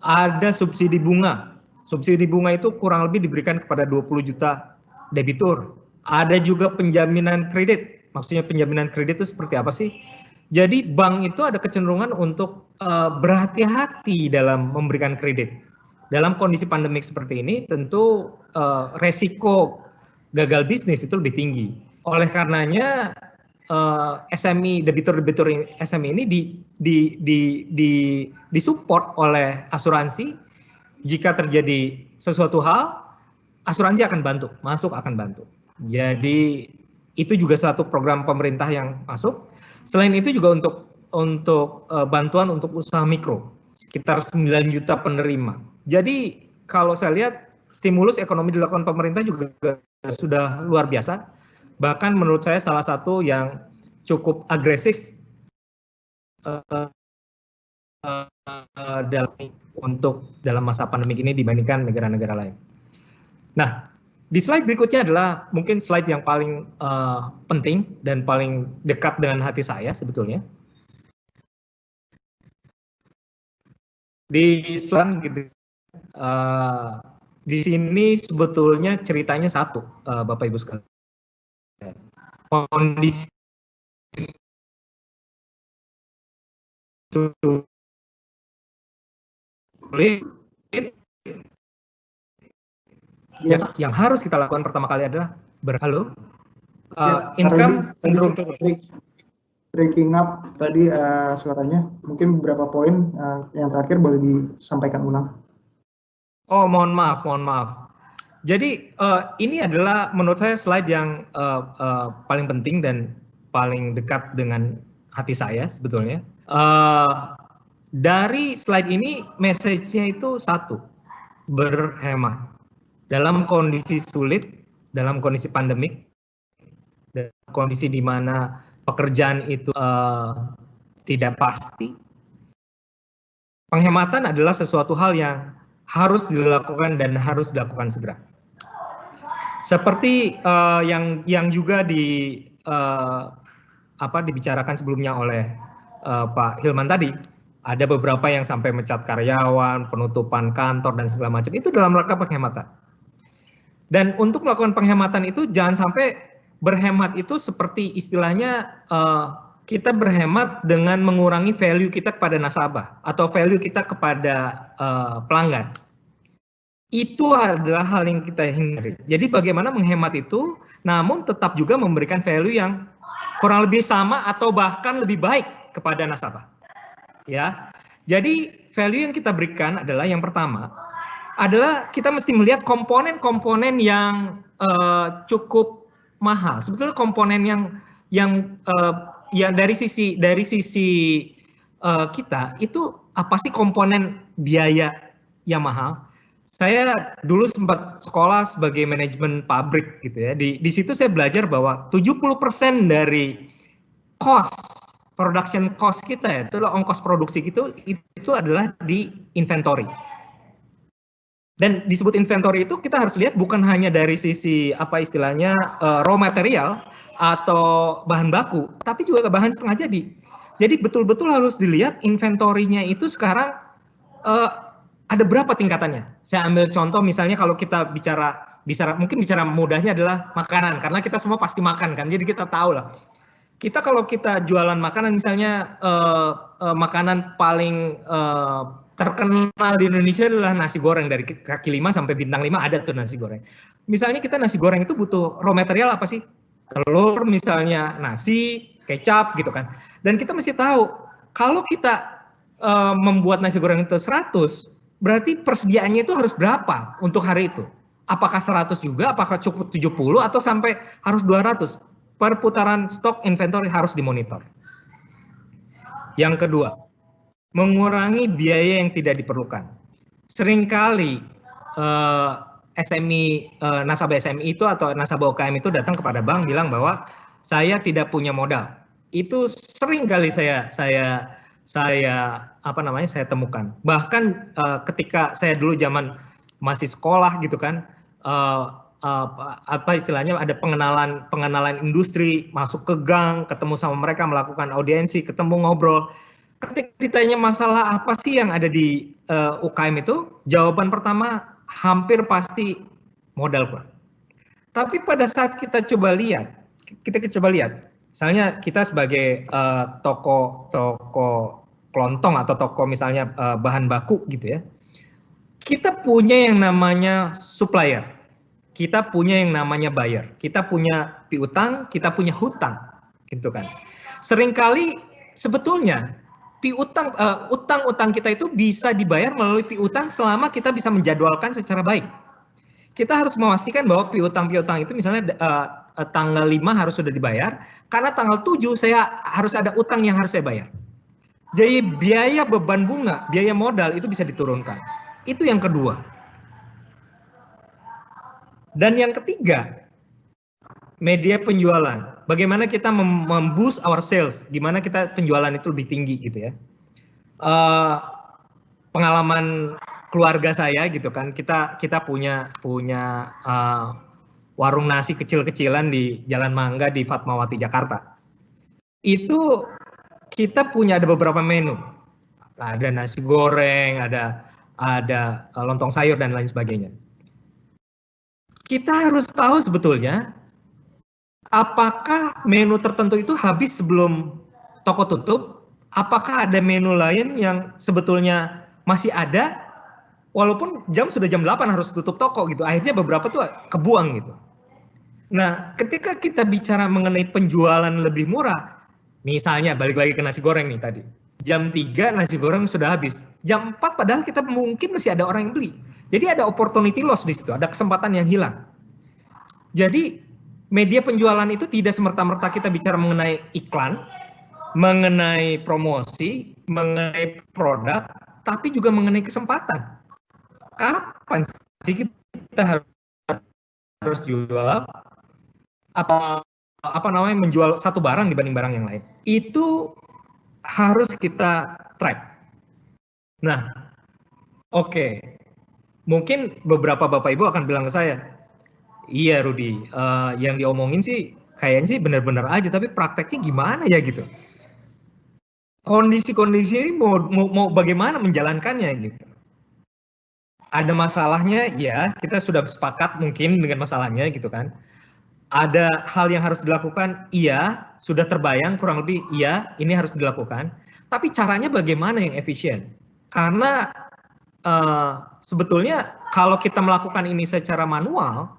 Ada subsidi bunga. Subsidi bunga itu kurang lebih diberikan kepada 20 juta debitur. Ada juga penjaminan kredit. Maksudnya penjaminan kredit itu seperti apa sih? Jadi bank itu ada kecenderungan untuk berhati-hati dalam memberikan kredit. Dalam kondisi pandemik seperti ini, tentu resiko gagal bisnis itu lebih tinggi. Oleh karenanya, SMI, debitur-debitur SMI ini disupport oleh asuransi. Jika terjadi sesuatu hal, asuransi akan bantu, akan bantu. Jadi itu juga satu program pemerintah yang masuk. Selain itu juga untuk bantuan untuk usaha mikro, sekitar 9 juta penerima. Jadi kalau saya lihat stimulus ekonomi dilakukan pemerintah juga sudah luar biasa. Bahkan menurut saya salah satu yang cukup agresif dalam masa pandemik ini dibandingkan negara-negara lain. Nah, di slide berikutnya adalah mungkin slide yang paling penting dan paling dekat dengan hati saya sebetulnya. Di slide gitu, di sini sebetulnya ceritanya satu, Bapak Ibu sekalian. Kondisi yang harus kita lakukan pertama kali adalah income cenderung turun. Breaking up tadi suaranya, mungkin beberapa poin yang terakhir boleh disampaikan ulang. Oh, mohon maaf. Jadi ini adalah menurut saya slide yang paling penting dan paling dekat dengan hati saya sebetulnya. Dari slide ini message-nya itu satu, berhemat. Dalam kondisi sulit, dalam kondisi pandemik, dalam kondisi di mana pekerjaan itu tidak pasti, penghematan adalah sesuatu hal yang harus dilakukan dan harus dilakukan segera. Seperti yang juga dibicarakan sebelumnya oleh Pak Hilman tadi, ada beberapa yang sampai mencat karyawan, penutupan kantor dan segala macam, itu dalam rangka penghematan. Dan untuk melakukan penghematan itu jangan sampai berhemat itu seperti istilahnya kita berhemat dengan mengurangi value kita kepada nasabah atau value kita kepada pelanggan. Itu adalah hal yang kita hindari. Jadi bagaimana menghemat itu, namun tetap juga memberikan value yang kurang lebih sama atau bahkan lebih baik kepada nasabah. Ya, jadi value yang kita berikan adalah yang pertama adalah kita mesti melihat komponen-komponen yang cukup mahal. Sebetulnya komponen yang dari sisi kita itu apa sih komponen biaya yang mahal? Saya dulu sempat sekolah sebagai manajemen pabrik gitu ya. Di situ saya belajar bahwa 70% dari production cost kita itu ongkos produksi itu adalah di inventory. Dan disebut inventory itu kita harus lihat bukan hanya dari sisi apa istilahnya raw material atau bahan baku, tapi juga bahan setengah jadi. Jadi betul-betul harus dilihat inventory-nya itu sekarang ada berapa tingkatannya. Saya ambil contoh misalnya kalau kita bicara mungkin bicara mudahnya adalah makanan, karena kita semua pasti makan kan, jadi kita tahu lah. Kalau kita jualan makanan misalnya makanan paling terkenal di Indonesia adalah nasi goreng, dari kaki 5 sampai bintang 5 ada tuh nasi goreng. Misalnya kita nasi goreng itu butuh raw material apa sih? Telur misalnya, nasi, kecap gitu kan. Dan kita mesti tahu kalau kita membuat nasi goreng itu 100, berarti persediaannya itu harus berapa untuk hari itu? Apakah 100 juga, apakah cukup 70 atau sampai harus 200? Perputaran stok inventory harus dimonitor. Yang kedua, mengurangi biaya yang tidak diperlukan. Seringkali SMI, nasabah SMI itu atau nasabah UKM itu datang kepada bank bilang bahwa saya tidak punya modal. Itu sering kali saya temukan. Bahkan ketika saya dulu zaman masih sekolah gitu kan, apa istilahnya, ada pengenalan industri, masuk ke gang, ketemu sama mereka, melakukan audiensi, ketemu, ngobrol. Ketika ditanya masalah apa sih yang ada di UKM itu, jawaban pertama hampir pasti modal, Pak. Tapi pada saat kita coba lihat, misalnya kita sebagai toko kelontong atau toko misalnya bahan baku gitu ya, kita punya yang namanya supplier, kita punya yang namanya buyer, kita punya piutang, kita punya hutang, gitu kan. Seringkali sebetulnya utang kita itu bisa dibayar melalui piutang selama kita bisa menjadwalkan secara baik. Kita harus memastikan bahwa piutang itu misalnya tanggal 5 harus sudah dibayar, karena tanggal 7 saya harus ada utang yang harus saya bayar. Jadi biaya beban bunga, biaya modal itu bisa diturunkan. Itu yang kedua. Dan yang ketiga, media penjualan. Bagaimana kita memboost our sales, gimana kita penjualan itu lebih tinggi gitu ya. Pengalaman keluarga saya gitu kan, kita punya warung nasi kecil-kecilan di Jalan Mangga di Fatmawati, Jakarta. Itu kita punya ada beberapa menu. Ada nasi goreng, ada lontong sayur dan lain sebagainya. Kita harus tahu sebetulnya apakah menu tertentu itu habis sebelum toko tutup, apakah ada menu lain yang sebetulnya masih ada, walaupun sudah jam 8 harus tutup toko gitu, akhirnya beberapa tuh kebuang gitu. Nah, ketika kita bicara mengenai penjualan lebih murah, misalnya balik lagi ke nasi goreng nih tadi, jam 3 nasi goreng sudah habis, jam 4 padahal kita mungkin masih ada orang yang beli. Jadi ada opportunity loss di situ, ada kesempatan yang hilang. Jadi media penjualan itu tidak semerta-merta kita bicara mengenai iklan, mengenai promosi, mengenai produk, tapi juga mengenai kesempatan. Kapan sih kita harus jual menjual satu barang dibanding barang yang lain? Itu harus kita track. Nah, oke. Mungkin beberapa Bapak Ibu akan bilang ke saya, iya Rudi, yang diomongin sih kayaknya sih benar-benar aja, tapi prakteknya gimana ya gitu. Kondisi-kondisi ini mau bagaimana menjalankannya gitu. Ada masalahnya, ya kita sudah sepakat mungkin dengan masalahnya gitu kan. Ada hal yang harus dilakukan, iya, sudah terbayang kurang lebih, iya, ini harus dilakukan. Tapi caranya bagaimana yang efisien? Karena sebetulnya kalau kita melakukan ini secara manual,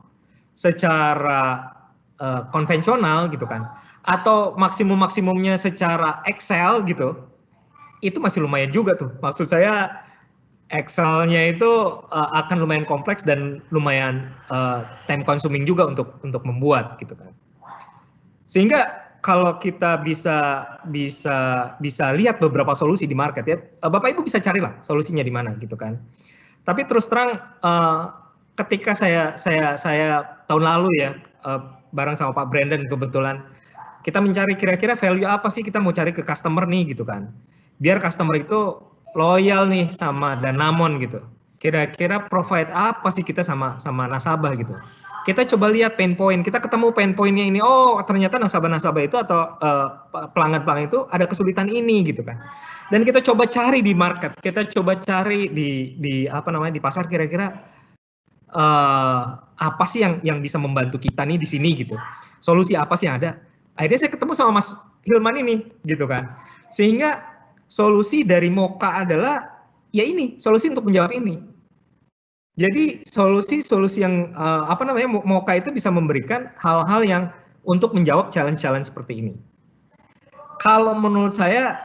secara konvensional gitu kan, atau maksimumnya secara Excel gitu, itu masih lumayan juga tuh. Maksud saya Excel-nya itu akan lumayan kompleks dan lumayan time consuming juga untuk membuat gitu kan. Sehingga kalau kita bisa lihat beberapa solusi di market ya, Bapak Ibu bisa carilah solusinya di mana gitu kan. Tapi terus terang ketika saya tahun lalu ya bareng sama Pak Brandon kebetulan kita mencari kira-kira value apa sih kita mau cari ke customer nih gitu kan. Biar customer itu loyal nih sama Danamon gitu. Kira-kira provide apa sih kita sama nasabah gitu. Kita coba lihat pain point, kita ketemu pain point-nya ini, oh ternyata nasabah-nasabah itu atau pelanggan-pelanggan itu ada kesulitan ini gitu kan. Dan kita coba cari di market, kita coba cari di pasar kira-kira apa sih yang bisa membantu kita nih di sini gitu. Solusi apa sih yang ada? Akhirnya saya ketemu sama Mas Hilman ini gitu kan. Sehingga solusi dari Moka adalah ya ini, solusi untuk menjawab ini. Jadi solusi yang Moka itu bisa memberikan hal-hal yang untuk menjawab challenge-challenge seperti ini. Kalau menurut saya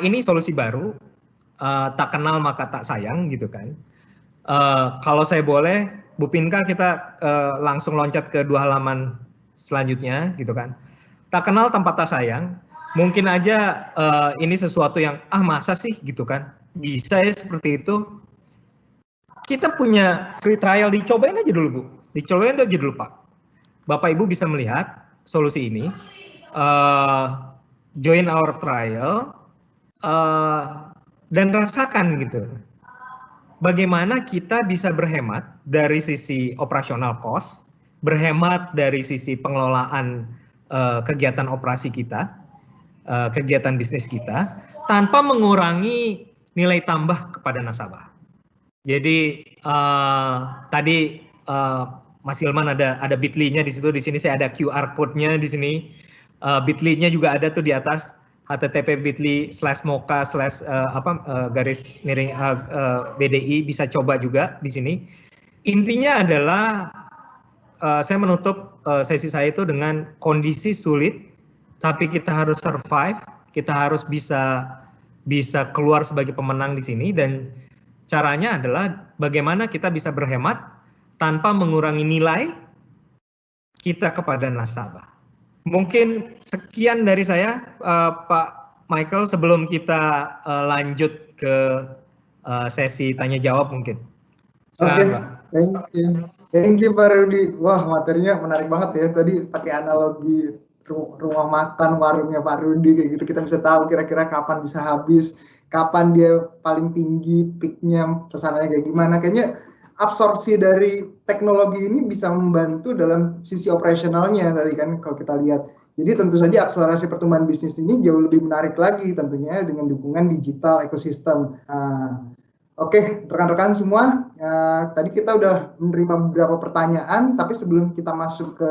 ini solusi baru, tak kenal maka tak sayang gitu kan. Kalau saya boleh, Bu Pinka kita langsung loncat ke 2 halaman selanjutnya gitu kan. Tak kenal tanpa tak sayang, mungkin aja ini sesuatu yang masa sih gitu kan, bisa ya seperti itu. kita punya free trial, dicobain aja dulu Bu, dicobain aja dulu Pak. Bapak Ibu bisa melihat solusi ini, join our trial, dan rasakan gitu. Bagaimana kita bisa berhemat dari sisi operasional cost, berhemat dari sisi pengelolaan kegiatan operasi kita, kegiatan bisnis kita, tanpa mengurangi nilai tambah kepada nasabah. Jadi tadi Mas Hilman ada Bitly-nya di situ, di sini saya ada QR code-nya di sini, Bitly-nya juga ada tuh di atas, http://bitly/moka/ garis miring BDI, bisa coba juga di sini. Intinya adalah saya menutup sesi saya itu dengan kondisi sulit, tapi kita harus survive, kita harus bisa keluar sebagai pemenang di sini, dan caranya adalah bagaimana kita bisa berhemat tanpa mengurangi nilai kita kepada nasabah. Mungkin sekian dari saya, Pak Michael, sebelum kita lanjut ke sesi tanya jawab mungkin. Oke, thank you Pak Rudi. Wah, materinya menarik banget ya. Tadi pakai analogi rumah makan warungnya Pak Rudi kayak gitu, kita bisa tahu kira-kira kapan bisa habis, kapan dia paling tinggi peaknya, pesanannya kayak gimana. Kayaknya absorpsi dari teknologi ini bisa membantu dalam sisi operasionalnya tadi kan kalau kita lihat. Jadi tentu saja akselerasi pertumbuhan bisnis ini jauh lebih menarik lagi tentunya dengan dukungan digital ekosistem. Oke, rekan-rekan semua, tadi kita udah menerima beberapa pertanyaan, tapi sebelum kita masuk ke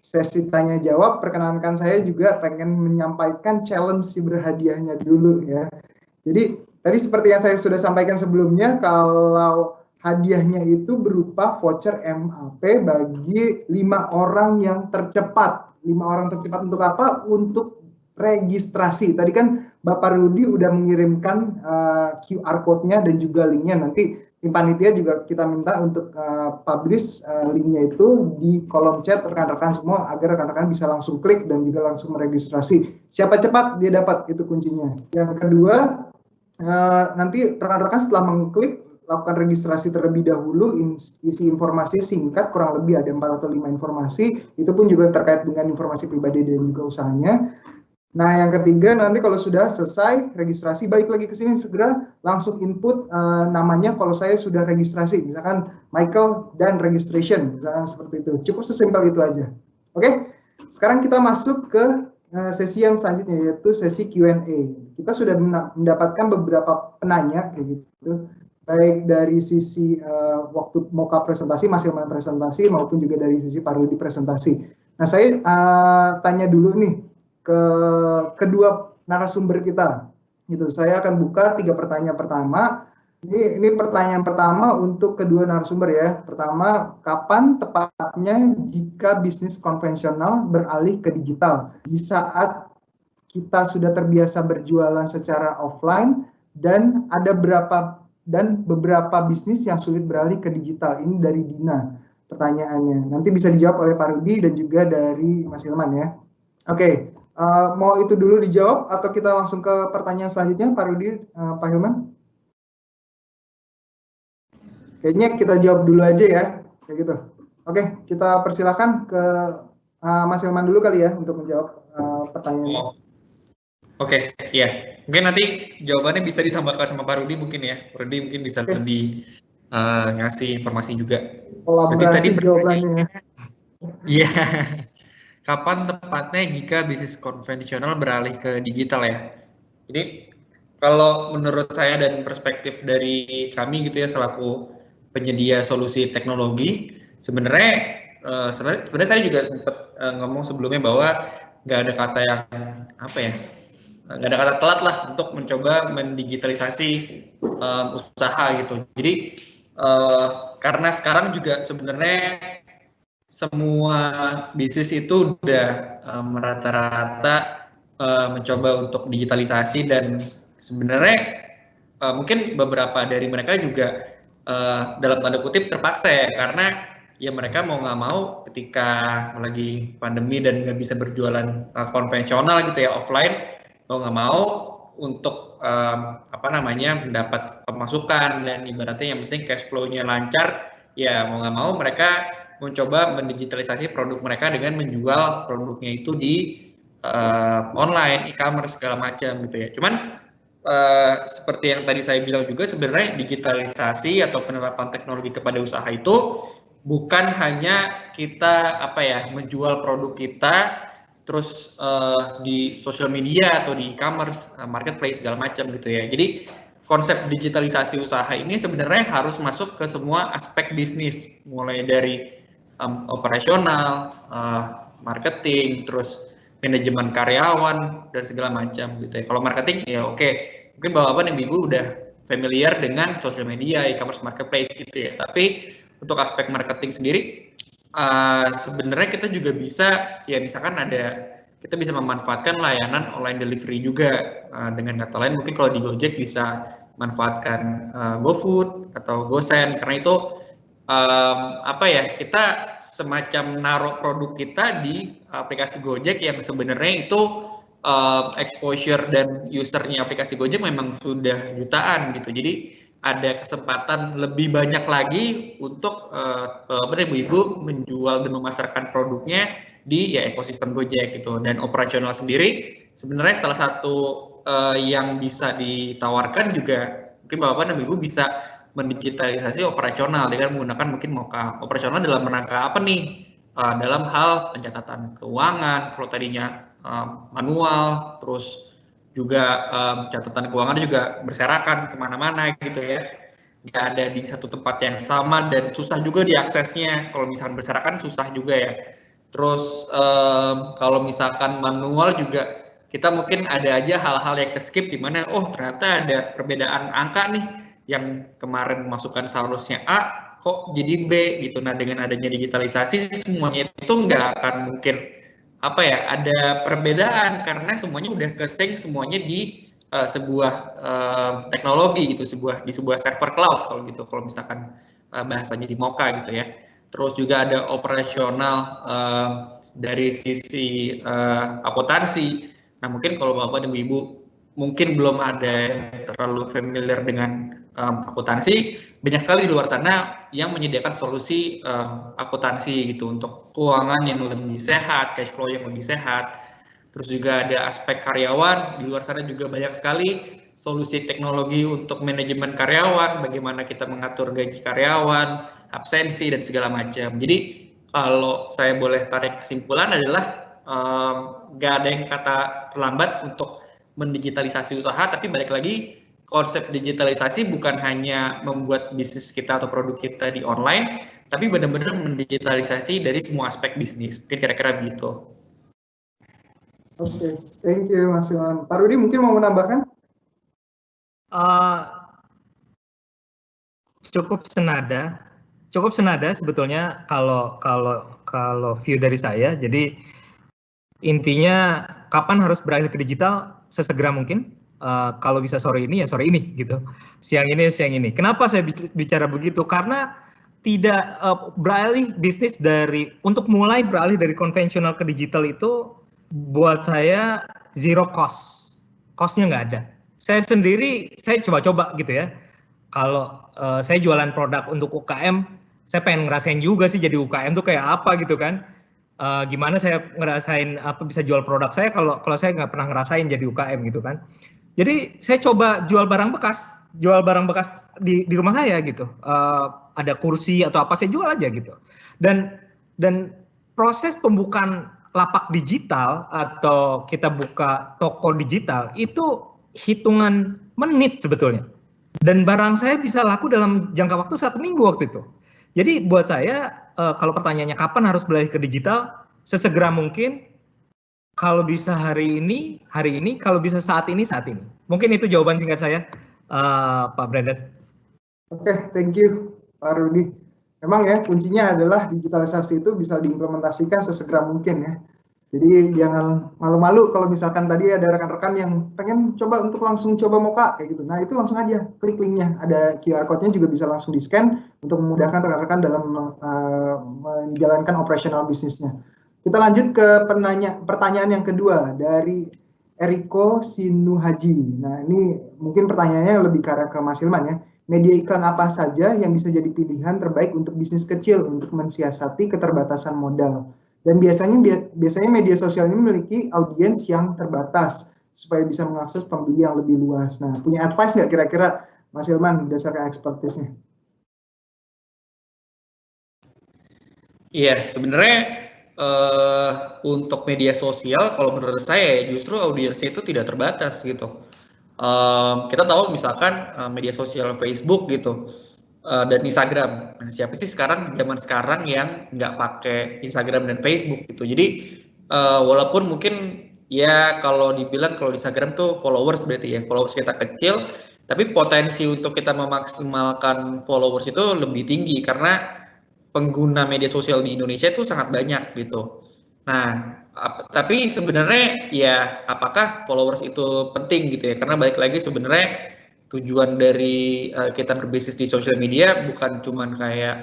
sesi tanya jawab, perkenankan saya juga pengen menyampaikan challenge si berhadiahnya dulu ya. Jadi tadi seperti yang saya sudah sampaikan sebelumnya, kalau hadiahnya itu berupa voucher MAP bagi 5 orang yang tercepat. 5 orang tercepat untuk apa? Untuk registrasi. Tadi kan Bapak Rudi udah mengirimkan QR code-nya dan juga linknya. Nanti tim panitia juga kita minta untuk publish linknya itu di kolom chat rekan-rekan semua agar rekan-rekan bisa langsung klik dan juga langsung meregistrasi. Siapa cepat dia dapat, itu kuncinya. Yang kedua, nanti rekan-rekan setelah mengklik lakukan registrasi terlebih dahulu, isi informasi singkat, kurang lebih ada 4 atau 5 informasi, itu pun juga terkait dengan informasi pribadi dan juga usahanya. Nah, yang ketiga nanti kalau sudah selesai registrasi, balik lagi ke sini segera langsung input namanya kalau saya sudah registrasi, misalkan Michael dan registration, misalkan seperti itu. Cukup sesimpel itu aja. Oke, sekarang kita masuk ke sesi yang selanjutnya, yaitu sesi Q&A. Kita sudah mendapatkan beberapa penanya kayak gitu, baik dari sisi waktu Moka presentasi, Mas Hilman presentasi, maupun juga dari sisi Pak Rudi presentasi. Nah, saya tanya dulu nih ke kedua narasumber kita. Gitu. Saya akan buka 3 pertanyaan pertama. Ini pertanyaan pertama untuk kedua narasumber ya. Pertama, kapan tepatnya jika bisnis konvensional beralih ke digital? Di saat kita sudah terbiasa berjualan secara offline dan ada beberapa bisnis yang sulit beralih ke digital. Ini dari Dina pertanyaannya. Nanti bisa dijawab oleh Pak Rudi dan juga dari Mas Hilman ya. Oke, mau itu dulu dijawab atau kita langsung ke pertanyaan selanjutnya, Pak Rudi, Pak Hilman? Kayaknya kita jawab dulu aja ya, kayak gitu. Oke, kita persilakan ke Mas Hilman dulu kali ya untuk menjawab pertanyaannya. Oke, iya. Mungkin nanti jawabannya bisa ditambahkan sama Pak Rudi mungkin ya. Pak Rudi mungkin bisa lebih ngasih informasi juga. Kolaborasi jawabannya. Iya. Kapan tepatnya jika bisnis konvensional beralih ke digital ya? Jadi kalau menurut saya dan perspektif dari kami gitu ya selaku penyedia solusi teknologi, sebenarnya saya juga sempat ngomong sebelumnya bahwa nggak ada kata yang apa ya, nggak ada kata telat lah untuk mencoba mendigitalisasi usaha gitu. Jadi karena sekarang juga sebenarnya semua bisnis itu udah rata-rata mencoba untuk digitalisasi, dan sebenarnya mungkin beberapa dari mereka juga dalam tanda kutip terpaksa ya, karena ya mereka mau nggak mau ketika lagi pandemi dan nggak bisa berjualan konvensional gitu ya offline, mau nggak mau untuk mendapat pemasukan, dan ibaratnya yang penting cash flow-nya lancar, ya mau nggak mau mereka mencoba mendigitalisasi produk mereka dengan menjual produknya itu di online, e-commerce segala macam gitu ya. Cuman seperti yang tadi saya bilang juga, sebenarnya digitalisasi atau penerapan teknologi kepada usaha itu bukan hanya kita menjual produk kita terus di social media atau di e-commerce, marketplace segala macam gitu ya. Jadi konsep digitalisasi usaha ini sebenarnya harus masuk ke semua aspek bisnis, mulai dari operasional, marketing, terus manajemen karyawan dan segala macam gitu ya. Kalau marketing ya oke, mungkin Bapak dan Ibu udah familiar dengan social media, e-commerce, marketplace gitu ya. Tapi untuk aspek marketing sendiri sebenarnya kita juga bisa, ya misalkan kita bisa memanfaatkan layanan online delivery juga. Dengan kata lain mungkin kalau di Gojek bisa manfaatkan GoFood atau GoSend, karena itu kita semacam naruh produk kita di aplikasi Gojek yang sebenarnya itu exposure dan usernya aplikasi Gojek memang sudah jutaan gitu. Jadi ada kesempatan lebih banyak lagi untuk ibu-ibu menjual dan memasarkan produknya di ekosistem Gojek gitu. Dan operasional sendiri sebenarnya salah satu yang bisa ditawarkan juga, mungkin Bapak dan Ibu bisa mendigitalisasi operasional dengan menggunakan mungkin Moka. Operasional dalam rangka apa nih? Dalam hal pencatatan keuangan, kalau tadinya manual, terus juga catatan keuangan juga berserakan kemana-mana gitu ya, nggak ada di satu tempat yang sama dan susah juga diaksesnya. Kalau misalkan berserakan susah juga ya. Terus kalau misalkan manual juga kita mungkin ada aja hal-hal yang ke-skip di mana ternyata ada perbedaan angka nih, yang kemarin masukkan seharusnya A kok jadi B gitu. Nah dengan adanya digitalisasi semuanya itu nggak akan mungkin ada perbedaan karena semuanya udah ke-sync semuanya di sebuah teknologi gitu, di sebuah server cloud kalau gitu, kalau misalkan bahasanya di Moka gitu ya. Terus juga ada operasional dari sisi akuntansi. Nah mungkin kalau Bapak dan Ibu mungkin belum ada yang terlalu familiar dengan akuntansi, banyak sekali di luar sana yang menyediakan solusi akuntansi gitu untuk keuangan yang lebih sehat, cash flow yang lebih sehat. Terus juga ada aspek karyawan, di luar sana juga banyak sekali solusi teknologi untuk manajemen karyawan, bagaimana kita mengatur gaji karyawan, absensi dan segala macam. Jadi kalau saya boleh tarik kesimpulan adalah nggak ada yang kata terlambat untuk mendigitalisasi usaha, tapi balik lagi konsep digitalisasi bukan hanya membuat bisnis kita atau produk kita di online, tapi benar-benar mendigitalisasi dari semua aspek bisnis. Mungkin kira-kira begitu. Oke, thank you Mas Ilman. Pak Rudi mungkin mau menambahkan? Cukup senada sebetulnya kalau view dari saya. Jadi intinya kapan harus beralih ke digital? Sesegera mungkin. Kalau bisa sore ini ya sore ini gitu. Siang ini ya siang ini. Kenapa saya bicara begitu? Karena tidak beralih bisnis untuk mulai beralih dari konvensional ke digital itu buat saya zero cost. Cost-nya nggak ada. Saya sendiri saya coba-coba gitu ya. Kalau saya jualan produk untuk UKM, saya pengen ngerasain juga sih jadi UKM tuh kayak apa gitu kan. Gimana saya ngerasain bisa jual produk saya kalau saya nggak pernah ngerasain jadi UKM gitu kan. Jadi saya coba jual barang bekas di rumah saya gitu. Ada kursi atau apa saya jual aja gitu. Dan proses pembukaan lapak digital atau kita buka toko digital itu hitungan menit sebetulnya. Dan barang saya bisa laku dalam jangka waktu 1 minggu waktu itu. Jadi buat saya kalau pertanyaannya kapan harus beralih ke digital, sesegera mungkin. Kalau bisa hari ini, kalau bisa saat ini. Mungkin itu jawaban singkat saya, Pak Brandon. Oke, thank you Pak Rudi. Memang ya kuncinya adalah digitalisasi itu bisa diimplementasikan sesegera mungkin ya. Jadi jangan malu-malu kalau misalkan tadi ada rekan-rekan yang pengen coba untuk langsung coba Moka kayak gitu. Nah itu langsung aja klik linknya, ada QR code-nya juga bisa langsung di-scan untuk memudahkan rekan-rekan dalam menjalankan operasional bisnisnya. Kita lanjut ke pertanyaan yang kedua dari Eriko Sinuhaji. Nah, ini mungkin pertanyaannya lebih ke arah ke Mas Hilman ya. Media iklan apa saja yang bisa jadi pilihan terbaik untuk bisnis kecil untuk mensiasati keterbatasan modal? Dan biasanya media sosial ini memiliki audiens yang terbatas supaya bisa mengakses pembeli yang lebih luas. Nah, punya advice nggak kira-kira Mas Hilman berdasarkan expertise-nya? Iya, sebenarnya untuk media sosial, kalau menurut saya justru audiensnya itu tidak terbatas gitu. Kita tahu misalkan media sosial Facebook gitu dan Instagram. Nah, siapa sih zaman sekarang yang nggak pakai Instagram dan Facebook gitu. Jadi walaupun mungkin ya kalau dibilang kalau di Instagram tuh followers berarti ya followers kita kecil, tapi potensi untuk kita memaksimalkan followers itu lebih tinggi karena pengguna media sosial di Indonesia itu sangat banyak gitu. Nah, tapi sebenarnya ya apakah followers itu penting gitu ya? Karena balik lagi sebenarnya tujuan dari kita berbisnis di sosial media bukan cuman kayak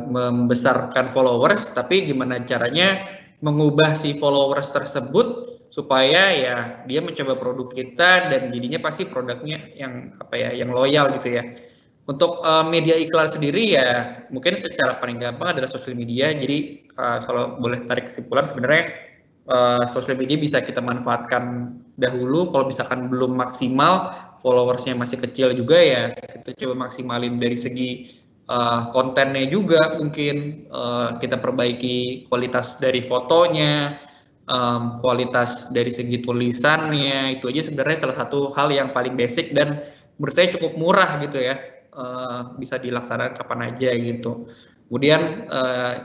membesarkan followers, tapi gimana caranya mengubah si followers tersebut supaya ya dia mencoba produk kita dan jadinya pasti produknya yang yang loyal gitu ya. Untuk media iklan sendiri ya mungkin secara paling gampang adalah sosial media. Jadi kalau boleh tarik kesimpulan sebenarnya sosial media bisa kita manfaatkan dahulu. Kalau misalkan belum maksimal, followersnya masih kecil juga ya kita coba maksimalin dari segi kontennya juga. Mungkin kita perbaiki kualitas dari fotonya, kualitas dari segi tulisannya. Itu aja sebenarnya salah satu hal yang paling basic dan menurut saya cukup murah gitu ya. Bisa dilaksanakan kapan aja gitu. Kemudian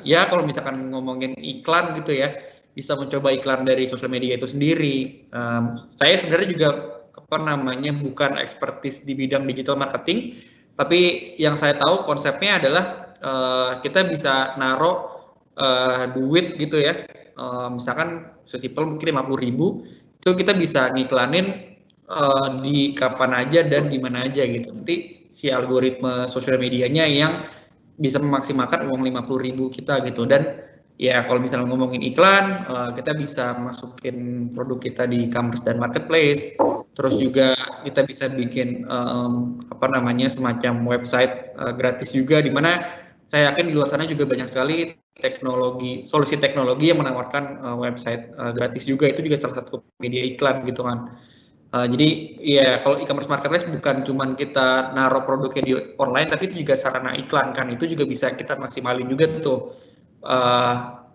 ya kalau misalkan ngomongin iklan gitu ya, bisa mencoba iklan dari sosial media itu sendiri. Saya sebenarnya juga bukan expertise di bidang digital marketing, tapi yang saya tahu konsepnya adalah kita bisa naruh duit gitu ya. Misalkan sesimpel mungkin 50.000 itu kita bisa ngiklanin di kapan aja dan di mana aja gitu. Nanti si algoritma sosial medianya yang bisa memaksimalkan uang 50.000 kita gitu. Dan ya kalau misalnya ngomongin iklan, kita bisa masukin produk kita di e-commerce dan marketplace. Terus juga kita bisa bikin semacam website gratis juga, di mana saya yakin di luar sana juga banyak sekali solusi teknologi yang menawarkan website gratis juga. Itu juga salah satu media iklan gitu kan. Jadi ya kalau e-commerce marketplace bukan cuman kita naruh produknya di online, tapi itu juga sarana iklan kan. Itu juga bisa kita maksimalin juga tuh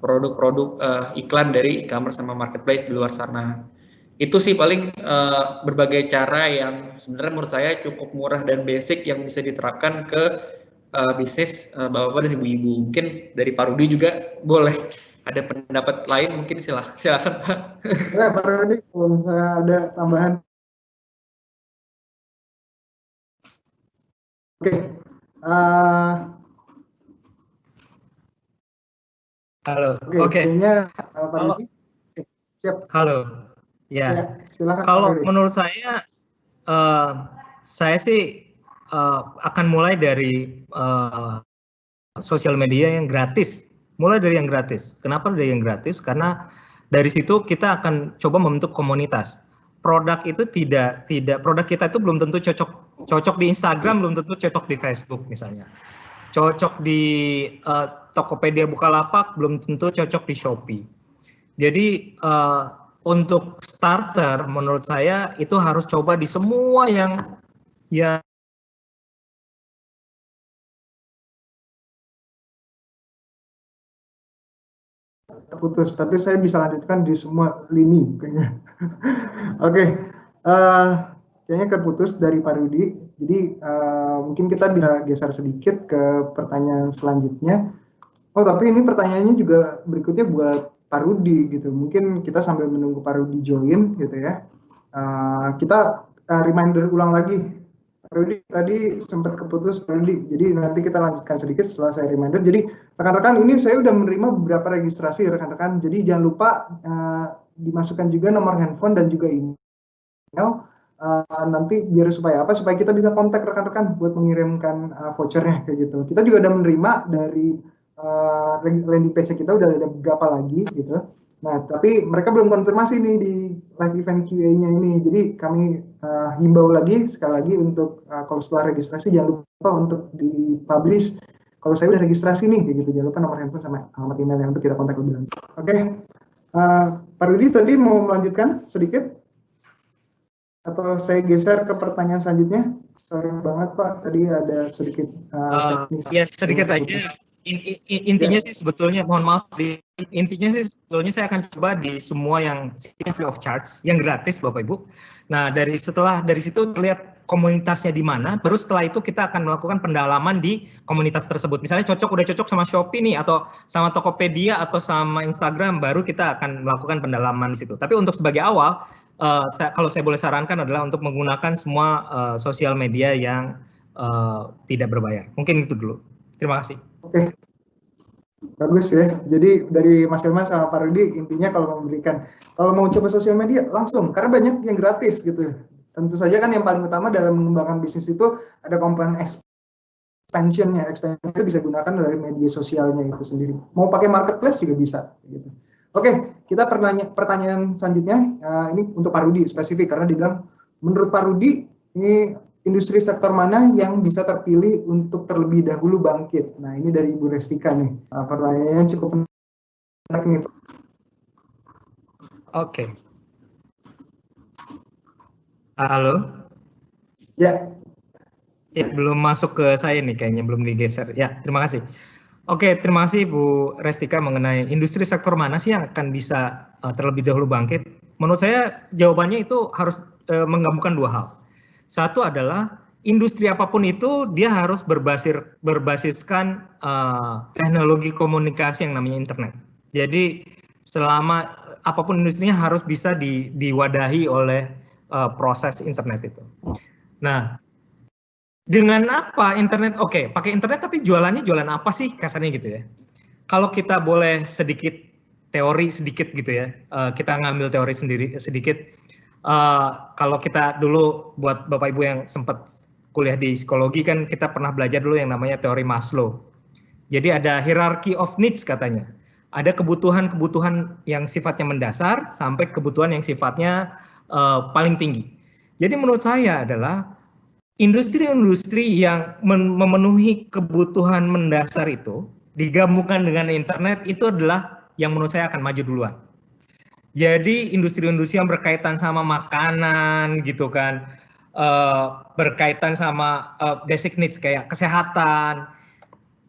produk-produk iklan dari e-commerce sama marketplace di luar sana. Itu sih paling berbagai cara yang sebenarnya menurut saya cukup murah dan basic yang bisa diterapkan ke bisnis bapak-bapak dan ibu-ibu. Mungkin dari Pak Rudi juga boleh ada pendapat lain, mungkin silakan Pak. Ya, Pak Rudi, kalau misalnya ada tambahan. Oke. Halo. Oke. Kayaknya Pak Rudi. Siap. Halo. Ya. Silakan. Kalau menurut saya sih akan mulai dari sosial media yang gratis. Mulai dari yang gratis. Kenapa dari yang gratis? Karena dari situ kita akan coba membentuk komunitas. Produk itu produk kita itu belum tentu cocok di Instagram, belum tentu cocok di Facebook misalnya. Cocok di Tokopedia Bukalapak, belum tentu cocok di Shopee. Jadi untuk starter menurut saya itu harus coba di semua yang terputus, tapi saya bisa lanjutkan di semua lini kayaknya. Oke. Kayaknya keputus dari Pak Rudi. Jadi mungkin kita bisa geser sedikit ke pertanyaan selanjutnya. Oh, tapi ini pertanyaannya juga berikutnya buat Pak Rudi gitu. Mungkin kita sambil menunggu Pak Rudi join gitu ya. Kita reminder ulang lagi. Pak Rudi tadi sempat keputus Pak Rudi. Jadi nanti kita lanjutkan sedikit setelah saya reminder. Jadi rekan-rekan ini saya udah menerima beberapa registrasi rekan-rekan. Jadi jangan lupa dimasukkan juga nomor handphone dan juga email. Nanti biar supaya kita bisa kontak rekan-rekan buat mengirimkan vouchernya kayak gitu. Kita juga udah menerima dari landing page kita udah ada beberapa lagi gitu. Nah, tapi mereka belum konfirmasi nih di live event QA-nya ini. Jadi kami himbau lagi sekali lagi untuk kalau setelah registrasi jangan lupa untuk dipublish. Kalau saya udah registrasi nih, kayak gitu. Jangan lupa nomor handphone sama alamat email yang untuk kita kontak lebih lanjut. Oke, Pak Rudi tadi mau melanjutkan sedikit? Atau saya geser ke pertanyaan selanjutnya? Sorry banget Pak, tadi ada sedikit teknis. Ya sedikit aja. Intinya sih sebetulnya, mohon maaf, intinya sih sebetulnya saya akan coba di semua yang free of charge, yang gratis Bapak Ibu. Nah dari situ lihat komunitasnya di mana, baru setelah itu kita akan melakukan pendalaman di komunitas tersebut. Misalnya udah cocok sama Shopee nih, atau sama Tokopedia, atau sama Instagram, baru kita akan melakukan pendalaman di situ. Tapi untuk sebagai awal, kalau saya boleh sarankan adalah untuk menggunakan semua sosial media yang tidak berbayar. Mungkin itu dulu. Terima kasih. Oke, bagus ya. Jadi dari Mas Hilman sama Pak Rudi, intinya kalau mau coba sosial media langsung, karena banyak yang gratis gitu. Tentu saja kan yang paling utama dalam mengembangkan bisnis itu ada komponen expansion itu bisa gunakan dari media sosialnya itu sendiri. Mau pakai marketplace juga bisa. Gitu. Oke, kita pertanyaan selanjutnya. Ini untuk Pak Rudi spesifik, karena dibilang menurut Pak Rudi ini industri sektor mana yang bisa terpilih untuk terlebih dahulu bangkit? Nah, ini dari Ibu Restika nih. Pertanyaannya cukup menarik nih. Oke. Halo? Ya. Ya, belum masuk ke saya nih kayaknya, belum digeser. Ya, terima kasih. Oke, terima kasih Bu Restika mengenai industri sektor mana sih yang akan bisa terlebih dahulu bangkit. Menurut saya jawabannya itu harus menggabungkan dua hal. Satu adalah industri apapun itu dia harus berbasiskan teknologi komunikasi yang namanya internet. Jadi selama apapun industrinya harus bisa diwadahi oleh proses internet itu. Nah, dengan apa internet? Oke, pakai internet tapi jualannya jualan apa sih kasarnya gitu ya. Kalau kita boleh teori sedikit gitu ya, kita ngambil teori sendiri sedikit. Kalau kita dulu buat Bapak Ibu yang sempat kuliah di psikologi kan kita pernah belajar dulu yang namanya teori Maslow. Jadi ada hierarchy of needs katanya. Ada kebutuhan-kebutuhan yang sifatnya mendasar sampai kebutuhan yang sifatnya paling tinggi. Jadi menurut saya adalah industri-industri yang memenuhi kebutuhan mendasar itu digabungkan dengan internet itu adalah yang menurut saya akan maju duluan. Jadi industri-industri yang berkaitan sama makanan gitu kan, berkaitan sama basic needs kayak kesehatan.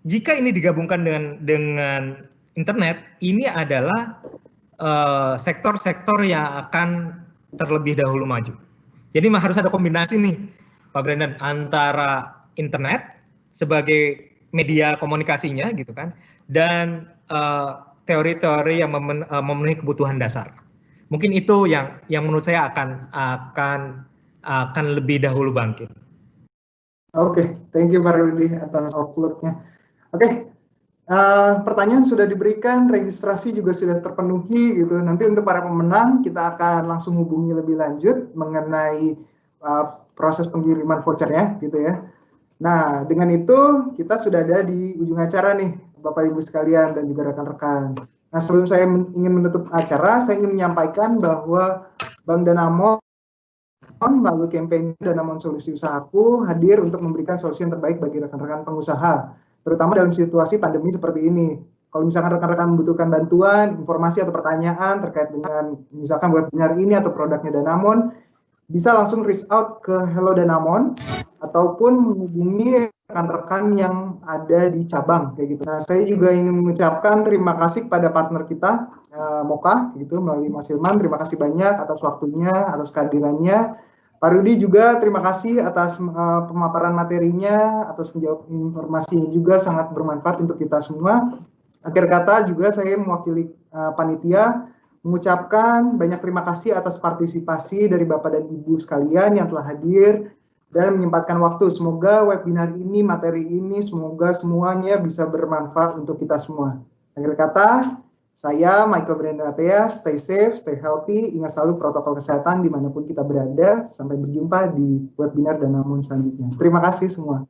Jika ini digabungkan dengan internet, ini adalah sektor-sektor yang akan terlebih dahulu maju. Jadi harus ada kombinasi nih, Pak Brendan, antara internet sebagai media komunikasinya gitu kan, dan teori-teori yang memenuhi kebutuhan dasar. Mungkin itu yang menurut saya akan lebih dahulu bangkit. Oke, thank you Pak Rudi atas outlook-nya. Oke, pertanyaan sudah diberikan, registrasi juga sudah terpenuhi gitu. Nanti untuk para pemenang kita akan langsung hubungi lebih lanjut mengenai proses pengiriman vouchernya gitu ya. Nah, dengan itu kita sudah ada di ujung acara nih, Bapak Ibu sekalian dan juga rekan-rekan. Nah, sebelum saya ingin menutup acara, saya ingin menyampaikan bahwa Bank Danamon melalui kampanye Danamon Solusi Usahaku hadir untuk memberikan solusi yang terbaik bagi rekan-rekan pengusaha, terutama dalam situasi pandemi seperti ini. Kalau misalkan rekan-rekan membutuhkan bantuan, informasi atau pertanyaan terkait dengan misalkan webinar ini atau produknya Danamon, bisa langsung reach out ke Hello Danamon ataupun menghubungi rekan-rekan yang ada di cabang kayak gitu. Nah, saya juga ingin mengucapkan terima kasih kepada partner kita Moka gitu melalui Mas Hilman. Terima kasih banyak atas waktunya, atas kehadirannya. Pak Rudi juga terima kasih atas pemaparan materinya, atas menjawab informasinya juga sangat bermanfaat untuk kita semua. Akhir kata juga saya mewakili panitia mengucapkan banyak terima kasih atas partisipasi dari Bapak dan Ibu sekalian yang telah hadir dan menyempatkan waktu. Semoga webinar ini, materi ini, semoga semuanya bisa bermanfaat untuk kita semua. Akhir kata, saya Michael Brendan Atea, stay safe, stay healthy, ingat selalu protokol kesehatan dimanapun kita berada. Sampai berjumpa di webinar Danamon selanjutnya. Terima kasih semua.